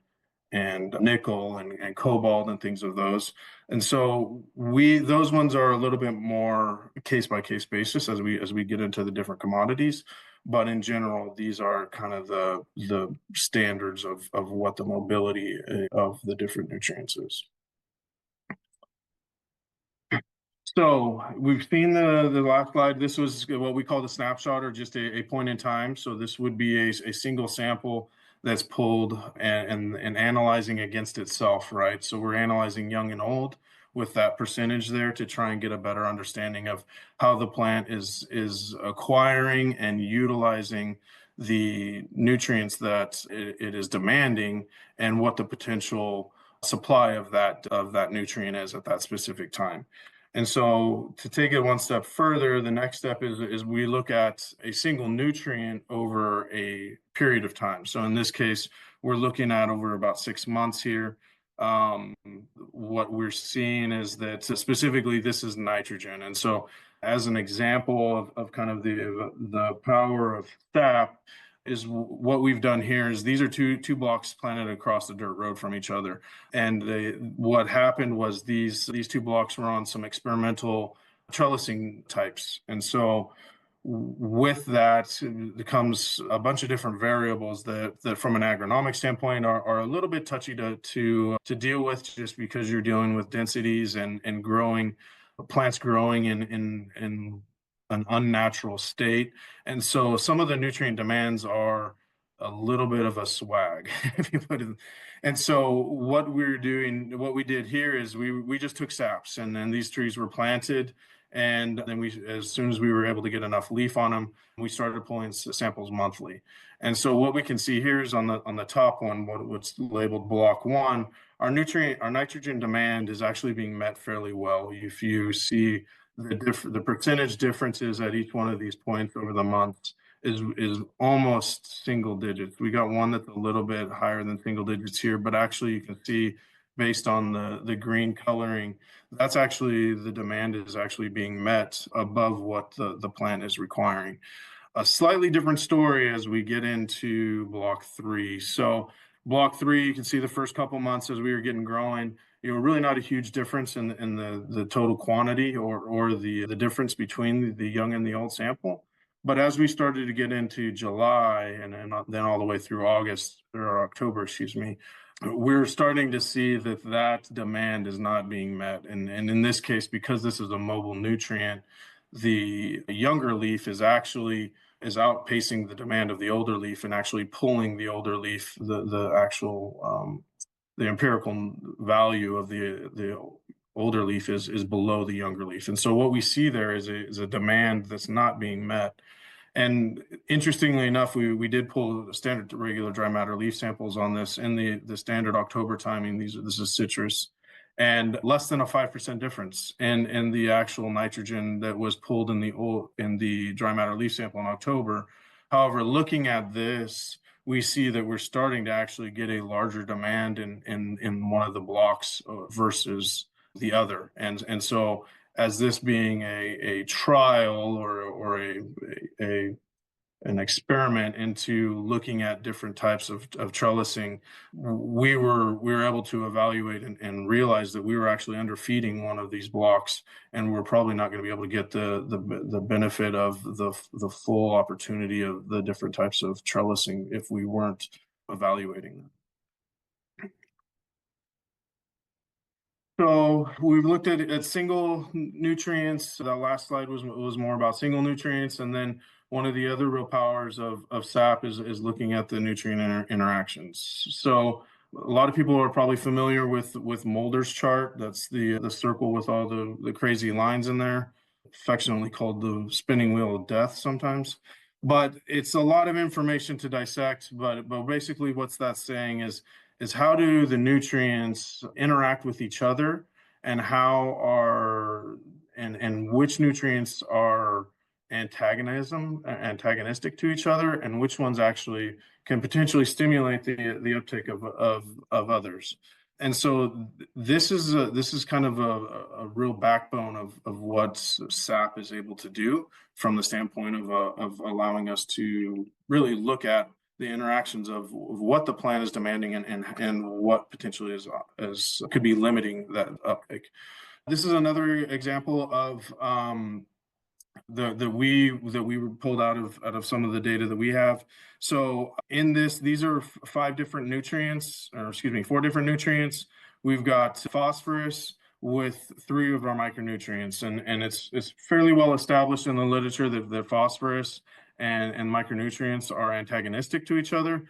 nickel and cobalt and things of those. And so those ones are a little bit more case by case basis as we get into the different commodities. But in general, these are kind of the standards of what the mobility of the different nutrients is. So we've seen the last slide. This was what we call the snapshot, or just a point in time. So this would be a single sample that's pulled and analyzing against itself, right? So we're analyzing young and old with that percentage there to try and get a better understanding of how the plant is acquiring and utilizing the nutrients that it is demanding, and what the potential supply of that nutrient is at that specific time. And so to take it one step further, the next step is we look at a single nutrient over a period of time. So in this case, we're looking at over about 6 months here. What we're seeing is that specifically this is nitrogen. And so as an example of kind of the power of SAP, is what we've done here is these are two blocks planted across the dirt road from each other. And what happened was these two blocks were on some experimental trellising types. And so with that comes a bunch of different variables that from an agronomic standpoint are a little bit touchy to deal with, just because you're dealing with densities and growing plants growing in an unnatural state. And so some of the nutrient demands are a little bit of a swag, if you put it. And so what we did here is we just took saps, and then these trees were planted. And then as soon as we were able to get enough leaf on them, we started pulling samples monthly. And so what we can see here is on the top one, what's labeled block 1, our nitrogen demand is actually being met fairly well. If you see the percentage differences at each one of these points over the months is almost single digits. We got one that's a little bit higher than single digits here, but actually you can see based on the green coloring, that's actually the demand is actually being met above what the plant is requiring. A slightly different story as we get into block 3. So block 3, you can see the first couple months as we were getting growing, really not a huge difference in the total quantity or the difference between the young and the old sample. But as we started to get into July and then all the way through August or October, excuse me, we're starting to see that demand is not being met. And in this case, because this is a mobile nutrient, the younger leaf is outpacing the demand of the older leaf and actually pulling the older leaf, the actual the empirical value of the older leaf is below the younger leaf. And so what we see there is a demand that's not being met. And interestingly enough, we did pull the standard regular dry matter leaf samples on this in the standard October timing. This is citrus, and less than a 5% difference in the actual nitrogen that was pulled in the dry matter leaf sample in October. However, looking at this, we see that we're starting to actually get a larger demand in one of the blocks versus the other. And so as this being a trial or an experiment into looking at different types of trellising, we were able to evaluate and realize that we were actually underfeeding one of these blocks, and we're probably not going to be able to get the benefit of the full opportunity of the different types of trellising if we weren't evaluating them. So we've looked at single nutrients. That last slide was more about single nutrients, and then one of the other real powers of SAP is looking at the nutrient interactions. So a lot of people are probably familiar with Mulder's chart. That's the circle with all the crazy lines in there, affectionately called the spinning wheel of death sometimes. But it's a lot of information to dissect. But basically, what's that saying is how do the nutrients interact with each other, and how are and which nutrients are antagonistic to each other, and which ones actually can potentially stimulate the uptake of others. And so this is kind of a real backbone of what SAP is able to do from the standpoint of allowing us to really look at the interactions of what the plant is demanding and what potentially is could be limiting that uptake. This is another example of that we were pulled out of some of the data that we have. So in these are 4 different nutrients. We've got phosphorus with 3 of our micronutrients, and it's fairly well established in the literature that the phosphorus and micronutrients are antagonistic to each other.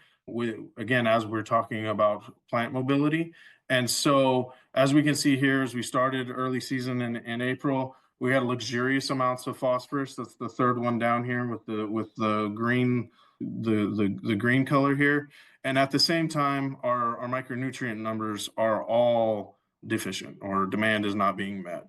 Again, as we're talking about plant mobility. And so as we can see here, as we started early season in April, we had luxurious amounts of phosphorus. That's the 3rd one down here with the green, the green color here. And at the same time, our micronutrient numbers are all deficient, or demand is not being met.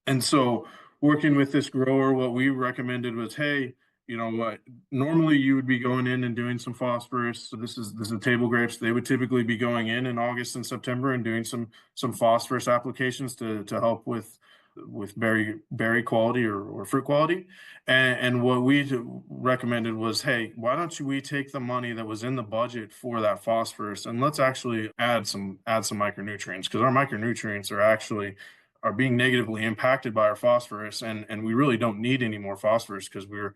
And so working with this grower, what we recommended was, hey, you know what, normally you would be going in and doing some phosphorus. So this is table grapes. They would typically be going in August and September and doing some phosphorus applications to help with berry quality or fruit quality. And what we recommended was, hey, why don't we take the money that was in the budget for that phosphorus, and let's actually add some micronutrients, because our micronutrients are being negatively impacted by our phosphorus, and we really don't need any more phosphorus because we're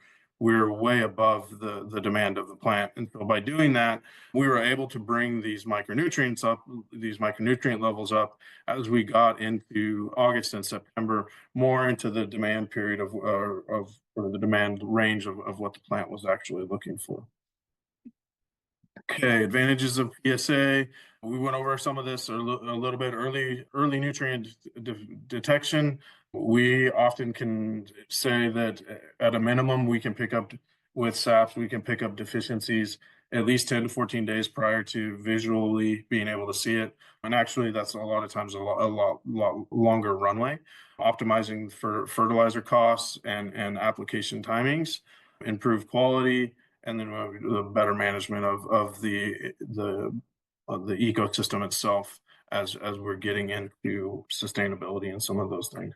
way above the demand of the plant. And so by doing that, we were able to bring these micronutrient levels up as we got into August and September, more into the demand period or the demand range of what the plant was actually looking for. Okay, advantages of PSA. We went over some of this a little bit. Early nutrient detection. We often can say that at a minimum, we can pick up with SAPs, we can pick up deficiencies at least 10 to 14 days prior to visually being able to see it. And actually, that's a lot of times a lot longer runway. Optimizing for fertilizer costs and application timings, improved quality, and then the better management of the ecosystem itself as we're getting into sustainability and some of those things.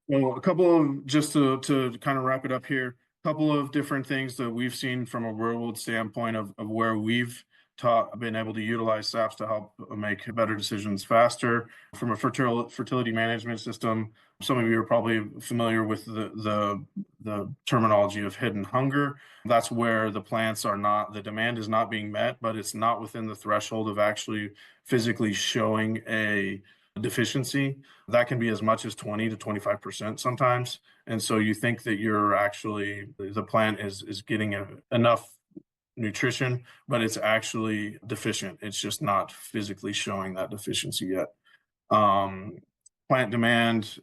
Well, a couple of, just to kind of wrap it up here, a couple of different things that we've seen from a real world standpoint of where we've been able to utilize SAPs to help make better decisions faster. From a fertility management system, some of you are probably familiar with the terminology of hidden hunger. That's where the plants the demand is not being met, but it's not within the threshold of actually physically showing a deficiency. That can be as much as 20 to 25% sometimes. And so you think that the plant is getting enough nutrition, but it's actually deficient. It's just not physically showing that deficiency yet. Plant demand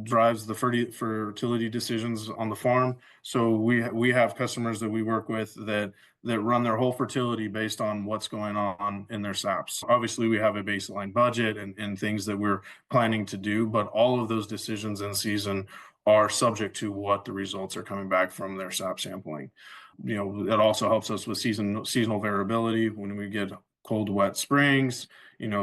drives the fertility decisions on the farm. So we have customers that we work with that run their whole fertility based on what's going on in their SAPs. Obviously, we have a baseline budget and things that we're planning to do, but all of those decisions in season are subject to what the results are coming back from their SAP sampling. You know, it also helps us with seasonal variability when we get cold, wet springs,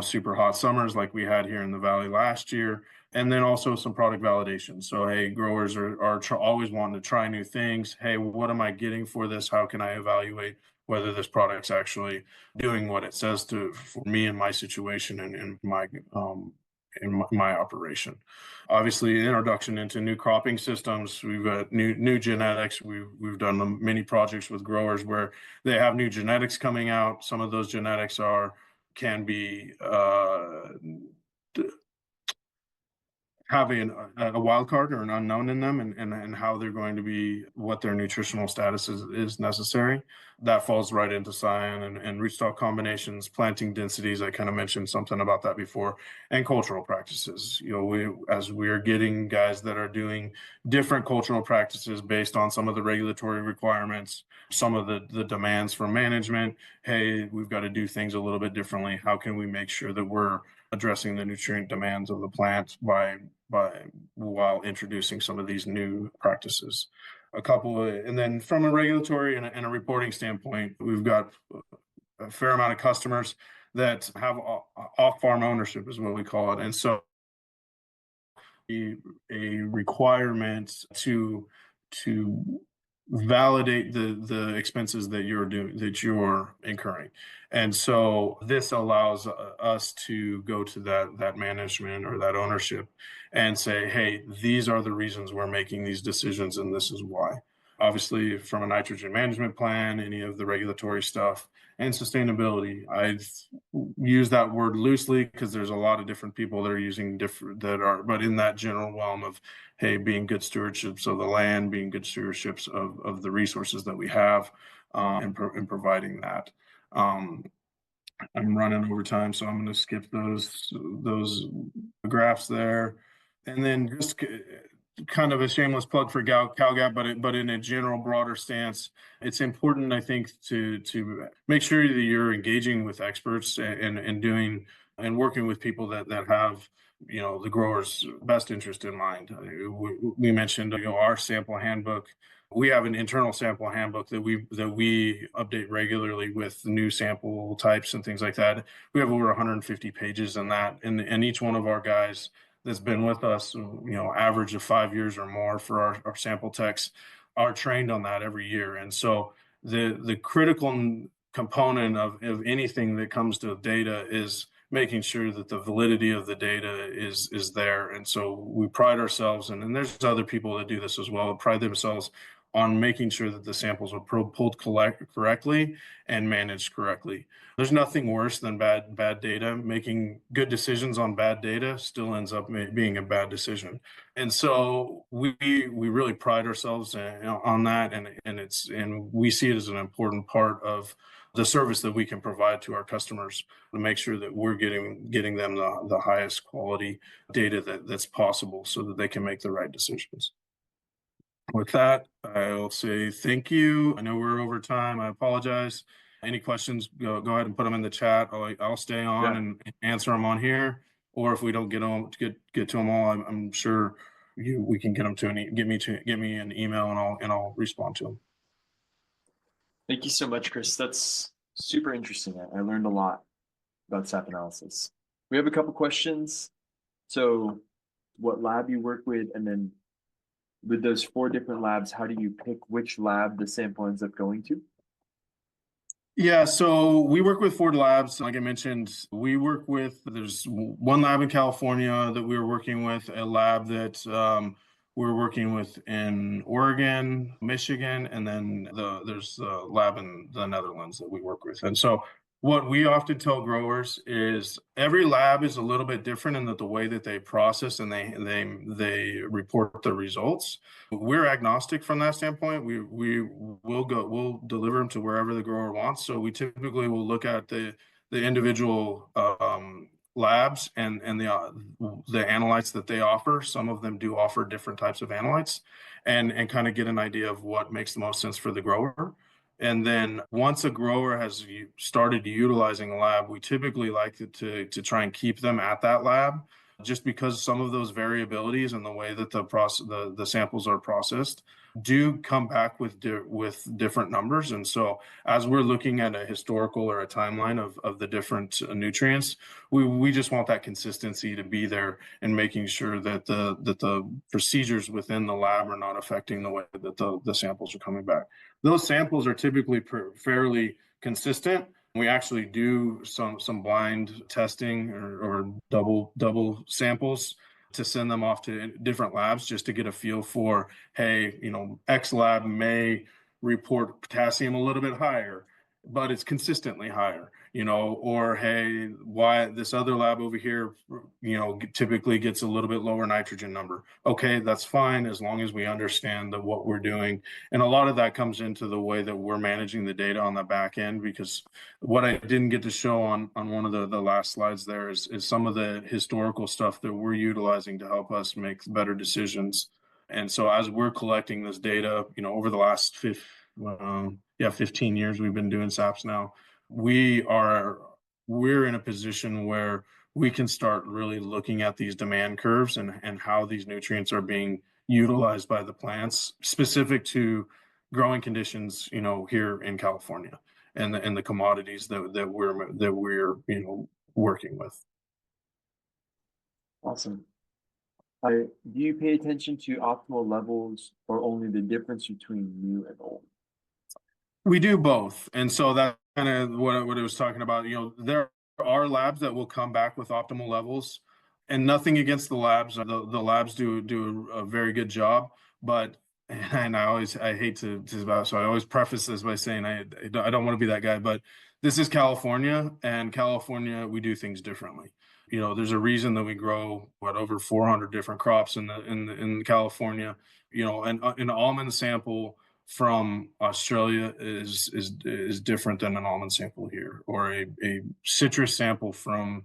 super hot summers like we had here in the Valley last year, and then also some product validation. So, hey, growers are always wanting to try new things. Hey, what am I getting for this? How can I evaluate whether this product's actually doing what it says for me in my situation and in my operation? Obviously, introduction into new cropping systems. We've got new genetics. We've done many projects with growers where they have new genetics coming out. Some of those genetics are can be having a wild card or an unknown in them, and how they're going to be, what their nutritional status is necessary. That falls right into cyan and rootstock combinations, planting densities. I kind of mentioned something about that before, and cultural practices. As we are getting guys that are doing different cultural practices based on some of the regulatory requirements, some of the demands from management. Hey, we've got to do things a little bit differently. How can we make sure that we're addressing the nutrient demands of the plant while introducing some of these new practices? And then from a regulatory and a reporting standpoint, we've got a fair amount of customers that have off-farm ownership, is what we call it, and so a requirement to validate the expenses that you're incurring. And so this allows us to go to that management or that ownership and say, hey, these are the reasons we're making these decisions, and this is why. Obviously, from a nitrogen management plan, any of the regulatory stuff, and sustainability. I've used that word loosely because there's a lot of different people that are using but in that general realm of, hey, being good stewardships of the land, being good stewardships of the resources that we have, and providing that. I'm running over time, so I'm going to skip those graphs there, and then just kind of a shameless plug for CAL G.A.P, but in a general broader stance, it's important, I think, to make sure that you're engaging with experts and working with people that have the grower's best interest in mind. We mentioned our sample handbook. We have an internal sample handbook that we update regularly with new sample types and things like that. We have over 150 pages in that, and each one of our guys that's been with us, average of 5 years or more for our sample techs, are trained on that every year. And so the critical component of anything that comes to data is making sure that the validity of the data is there. And so we pride ourselves, and there's other people that do this as well, pride themselves on making sure that the samples are pulled correctly and managed correctly. There's nothing worse than bad data. Making good decisions on bad data still ends up being a bad decision. And so we really pride ourselves on that, and we see it as an important part of the service that we can provide to our customers to make sure that we're getting them the highest quality data that's possible so that they can make the right decisions. With that, I'll say thank you. I know we're over time. I apologize. Any questions, go ahead and put them in the chat. I'll stay on and answer them on here. Or if we don't get to them all, I'm sure we can get them get me an email, and I'll respond to them. Thank you so much, Kris. That's super interesting. I learned a lot about SAP analysis. We have a couple questions. So what lab you work with, and then with those 4 different labs, how do you pick which lab the sample ends up going to? Yeah, so we work with 4 labs. Like I mentioned, there's one lab in California that we're working with, a lab that we're working with in Oregon, Michigan, and then there's a lab in the Netherlands that we work with. And so what we often tell growers is every lab is a little bit different in the way that they process and they report the results. We're agnostic from that standpoint. We'll deliver them to wherever the grower wants. So we typically will look at the individual labs and the analytes that they offer. Some of them do offer different types of analytes, and kind of get an idea of what makes the most sense for the grower. And then once a grower has started utilizing a lab, we typically like to try and keep them at that lab, just because some of those variabilities in the way that the samples are processed do come back with different numbers. And so as we're looking at a historical or a timeline of the different nutrients, we just want that consistency to be there, and making sure that the procedures within the lab are not affecting the way that the samples are coming back. Those samples are typically fairly consistent. We actually do some blind testing or double samples to send them off to different labs just to get a feel for, hey, X lab may report potassium a little bit higher, but it's consistently higher. or hey, why this other lab over here, typically gets a little bit lower nitrogen number. Okay, that's fine as long as we understand that what we're doing. And a lot of that comes into the way that we're managing the data on the back end, because what I didn't get to show on one of the last slides there is some of the historical stuff that we're utilizing to help us make better decisions. And so as we're collecting this data, over the last 15 years we've been doing SAPs now, we're in a position where we can start really looking at these demand curves and how these nutrients are being utilized by the plants specific to growing conditions, here in California and the commodities that we're working with. Awesome. Do you pay attention to optimal levels or only the difference between new and old? We do both. And so that's kind of what I was talking about. There are labs that will come back with optimal levels, and nothing against the labs. The labs do a very good job, but and I hate to so I always preface this by saying I don't want to be that guy, but this is California, and California, we do things differently. There's a reason that we grow over 400 different crops in California. And an almond sample from Australia is different than an almond sample here, or a citrus sample from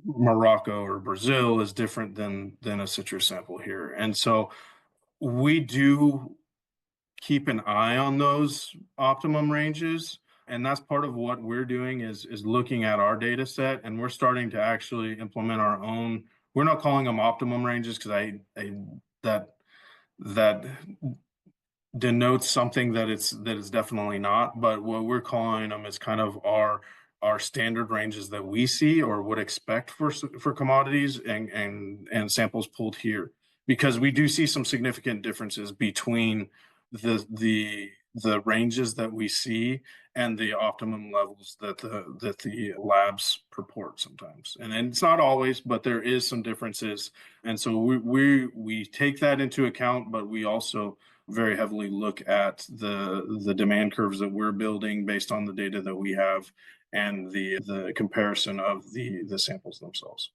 Morocco or Brazil is different than a citrus sample here. And so we do keep an eye on those optimum ranges, and that's part of what we're doing is looking at our data set, and we're starting to actually implement our own. We're not calling them optimum ranges because that denotes something that it's definitely not, but what we're calling them is kind of our standard ranges that we see or would expect for commodities and samples pulled here, because we do see some significant differences between the ranges that we see and the optimum levels that the labs purport sometimes, and it's not always, but there is some differences. And so we take that into account, but we also very heavily look at the demand curves that we're building based on the data that we have and the comparison of the samples themselves.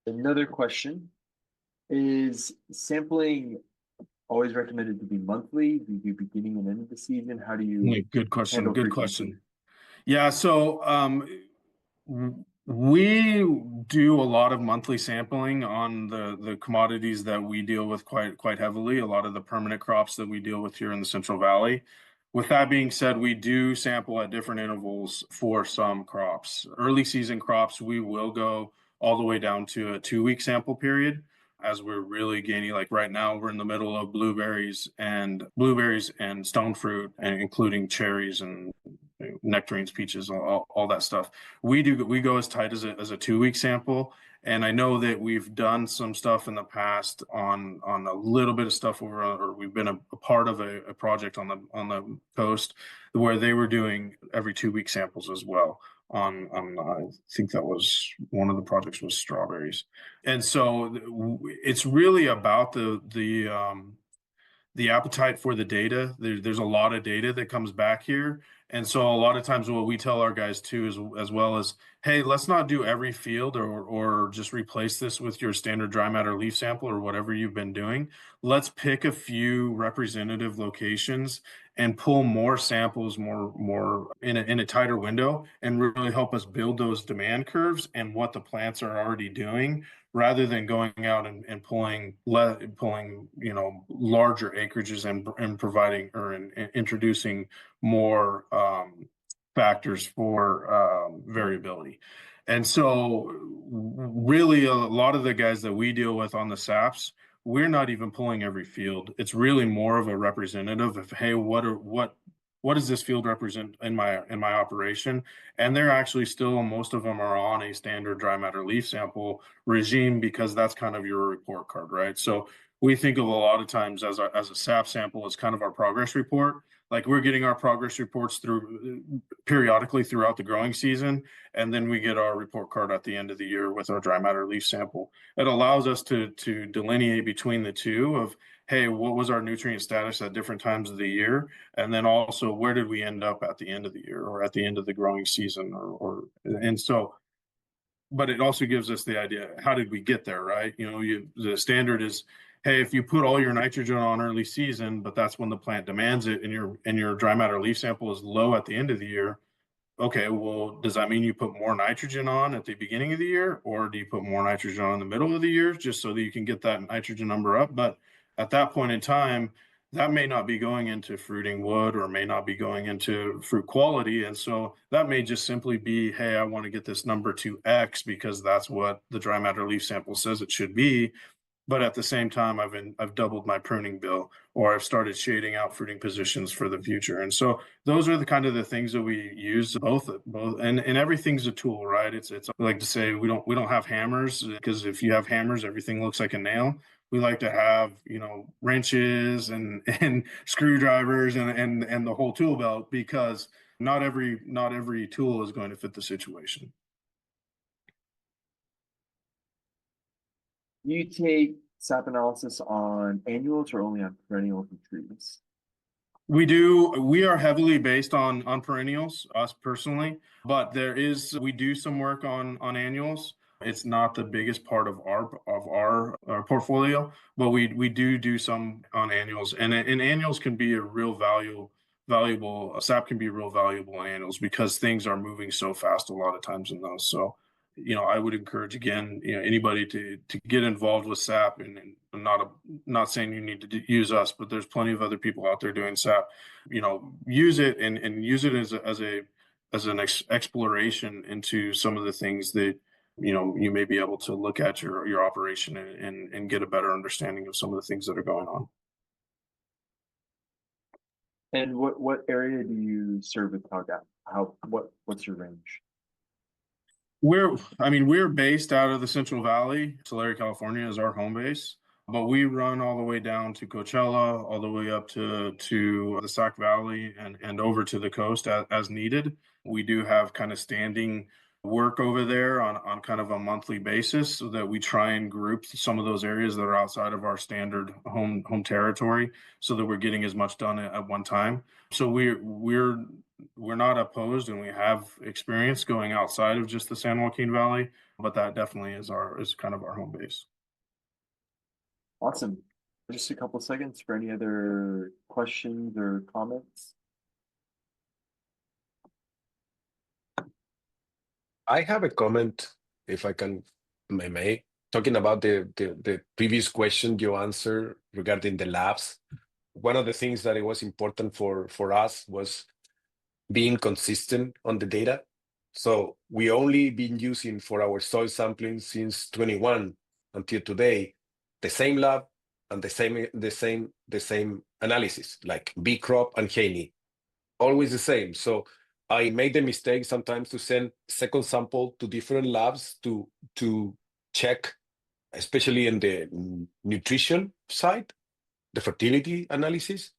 Another question, is sampling always recommended to be monthly? Do you do beginning and end of the season? How do you Good question. handle Good frequency? question. Yeah, so we do a lot of monthly sampling on the commodities that we deal with quite heavily, a lot of the permanent crops that we deal with here in the Central Valley. With that being said, we do sample at different intervals for some crops. Early season crops, we will go all the way down to a 2-week sample period, as we're really gaining. Like right now, we're in the middle of blueberries and stone fruit, and including cherries and nectarines, peaches, all that stuff. We go as tight as a 2-week sample. And I know that we've done some stuff in the past on a little bit of stuff over, or we've been a part of a project on the coast where they were doing every 2-week samples as well. On I think that was one of the projects was strawberries. And so it's really about the appetite for the data. There's a lot of data that comes back here. And so a lot of times what we tell our guys too is, as well as, hey, let's not do every field or just replace this with your standard dry matter leaf sample or whatever you've been doing. Let's pick a few representative locations and pull more samples more in a tighter window, and really help us build those demand curves and what the plants are already doing, rather than going out and pulling larger acreages and providing or introducing more factors for variability. And so really a lot of the guys that we deal with on the SAPs, we're not even pulling every field. It's really more of a representative of, hey, what does this field represent in my operation? And they're actually still, most of them are on a standard dry matter leaf sample regime, because that's kind of your report card, right? So we think of a lot of times as a SAP sample as kind of our progress report. like we're getting our progress reports through periodically throughout the growing season, and then we get our report card at the end of the year with our dry matter leaf sample. It allows us to delineate between the two of, hey, what was our nutrient status at different times of the year? And then also, where did we end up at the end of the year or at the end of the growing season? And so, but it also gives us the idea, how did we get there, right? You know, the standard is, hey, if you put all your nitrogen on early season, but that's when the plant demands it, and your dry matter leaf sample is low at the end of the year, okay, well, does that mean you put more nitrogen on at the beginning of the year, or do you put more nitrogen on in the middle of the year just so that you can get that nitrogen number up? But at that point in time, that may not be going into fruiting wood or may not be going into fruit quality. And so that may just simply be, hey, I want to get this number to X because that's what the dry matter leaf sample says it should be. But at the same time, I've doubled my pruning bill, or I've started shading out fruiting positions for the future. And so those are the kind of the things that we use both, and everything's a tool, right? It's I like to say we don't have hammers, because if you have hammers, everything looks like a nail. We like to have, you know, wrenches and screwdrivers and the whole tool belt, because not every tool is going to fit the situation. Do you take sap analysis on annuals or only on perennials and trees? We do. We are heavily based on perennials, us personally, but we do some work on annuals. It's not the biggest part of our portfolio, but we do some on annuals, and annuals can be a real valuable. SAP can be real valuable in annuals because things are moving so fast a lot of times in those. So, you know, I would encourage, again, you know, anybody to get involved with SAP, and not saying you need to use us, but there's plenty of other people out there doing SAP. You know, use it and use it as an exploration into some of the things that, you know, you may be able to look at your operation and get a better understanding of some of the things that are going on. And what area do you serve with CAL G.A.P? What's your range? We're based out of the Central Valley. Tulare, California is our home base, but we run all the way down to Coachella, all the way up to the Sac Valley and over to the coast as needed. We do have kind of standing work over there on kind of a monthly basis, so that we try and group some of those areas that are outside of our standard home territory, so that we're getting as much done at one time. So we're not opposed, and we have experience going outside of just the San Joaquin Valley, but that definitely is kind of our home base. Awesome. Just a couple seconds for any other questions or comments. I have a comment, if I may, talking about the previous question you answered regarding the labs. One of the things that it was important for us was being consistent on the data. So we only been using for our soil sampling since 21 until today the same lab and the same analysis, like B crop and Haney, always the same. So I made the mistake sometimes to send second sample to different labs to check, especially in the nutrition side, the fertility analysis,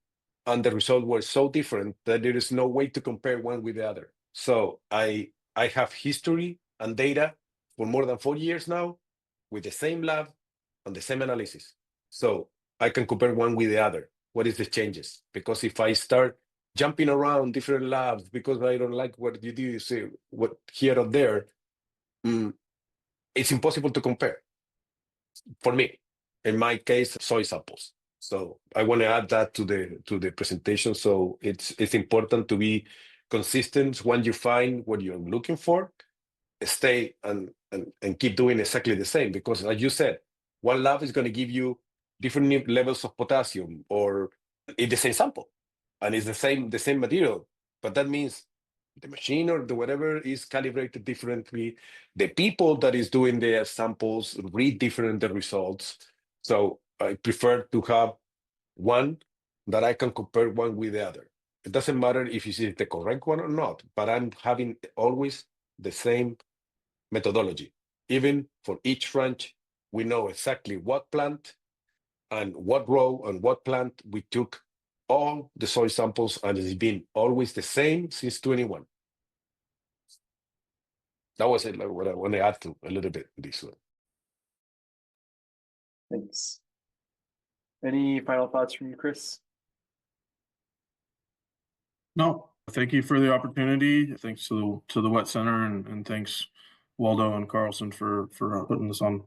and the results were so different that there is no way to compare one with the other. So I have history and data for more than 4 years now with the same lab and the same analysis. So I can compare one with the other. What is the changes? Because if I start jumping around different labs because I don't like what you do, say what here or there, it's impossible to compare. For me, in my case, soy samples. So I want to add that to the presentation. So it's important to be consistent. When you find what you're looking for, stay and keep doing exactly the same, because as you said, one lab is going to give you different levels of potassium, or it's the same sample and it's the same material, but that means the machine or the whatever is calibrated differently. The people that is doing the samples read different the results. So I prefer to have one that I can compare one with the other. It doesn't matter if it's the correct one or not, but I'm having always the same methodology. Even for each ranch, we know exactly what plant and what row and what plant we took all the soil samples, and it's been always the same since 21. That was it, like what I want to add to a little bit this one. Thanks. Any final thoughts from you, Kris? No, thank you for the opportunity. Thanks to the Wet Center and thanks Waldo and Carlson for putting this on.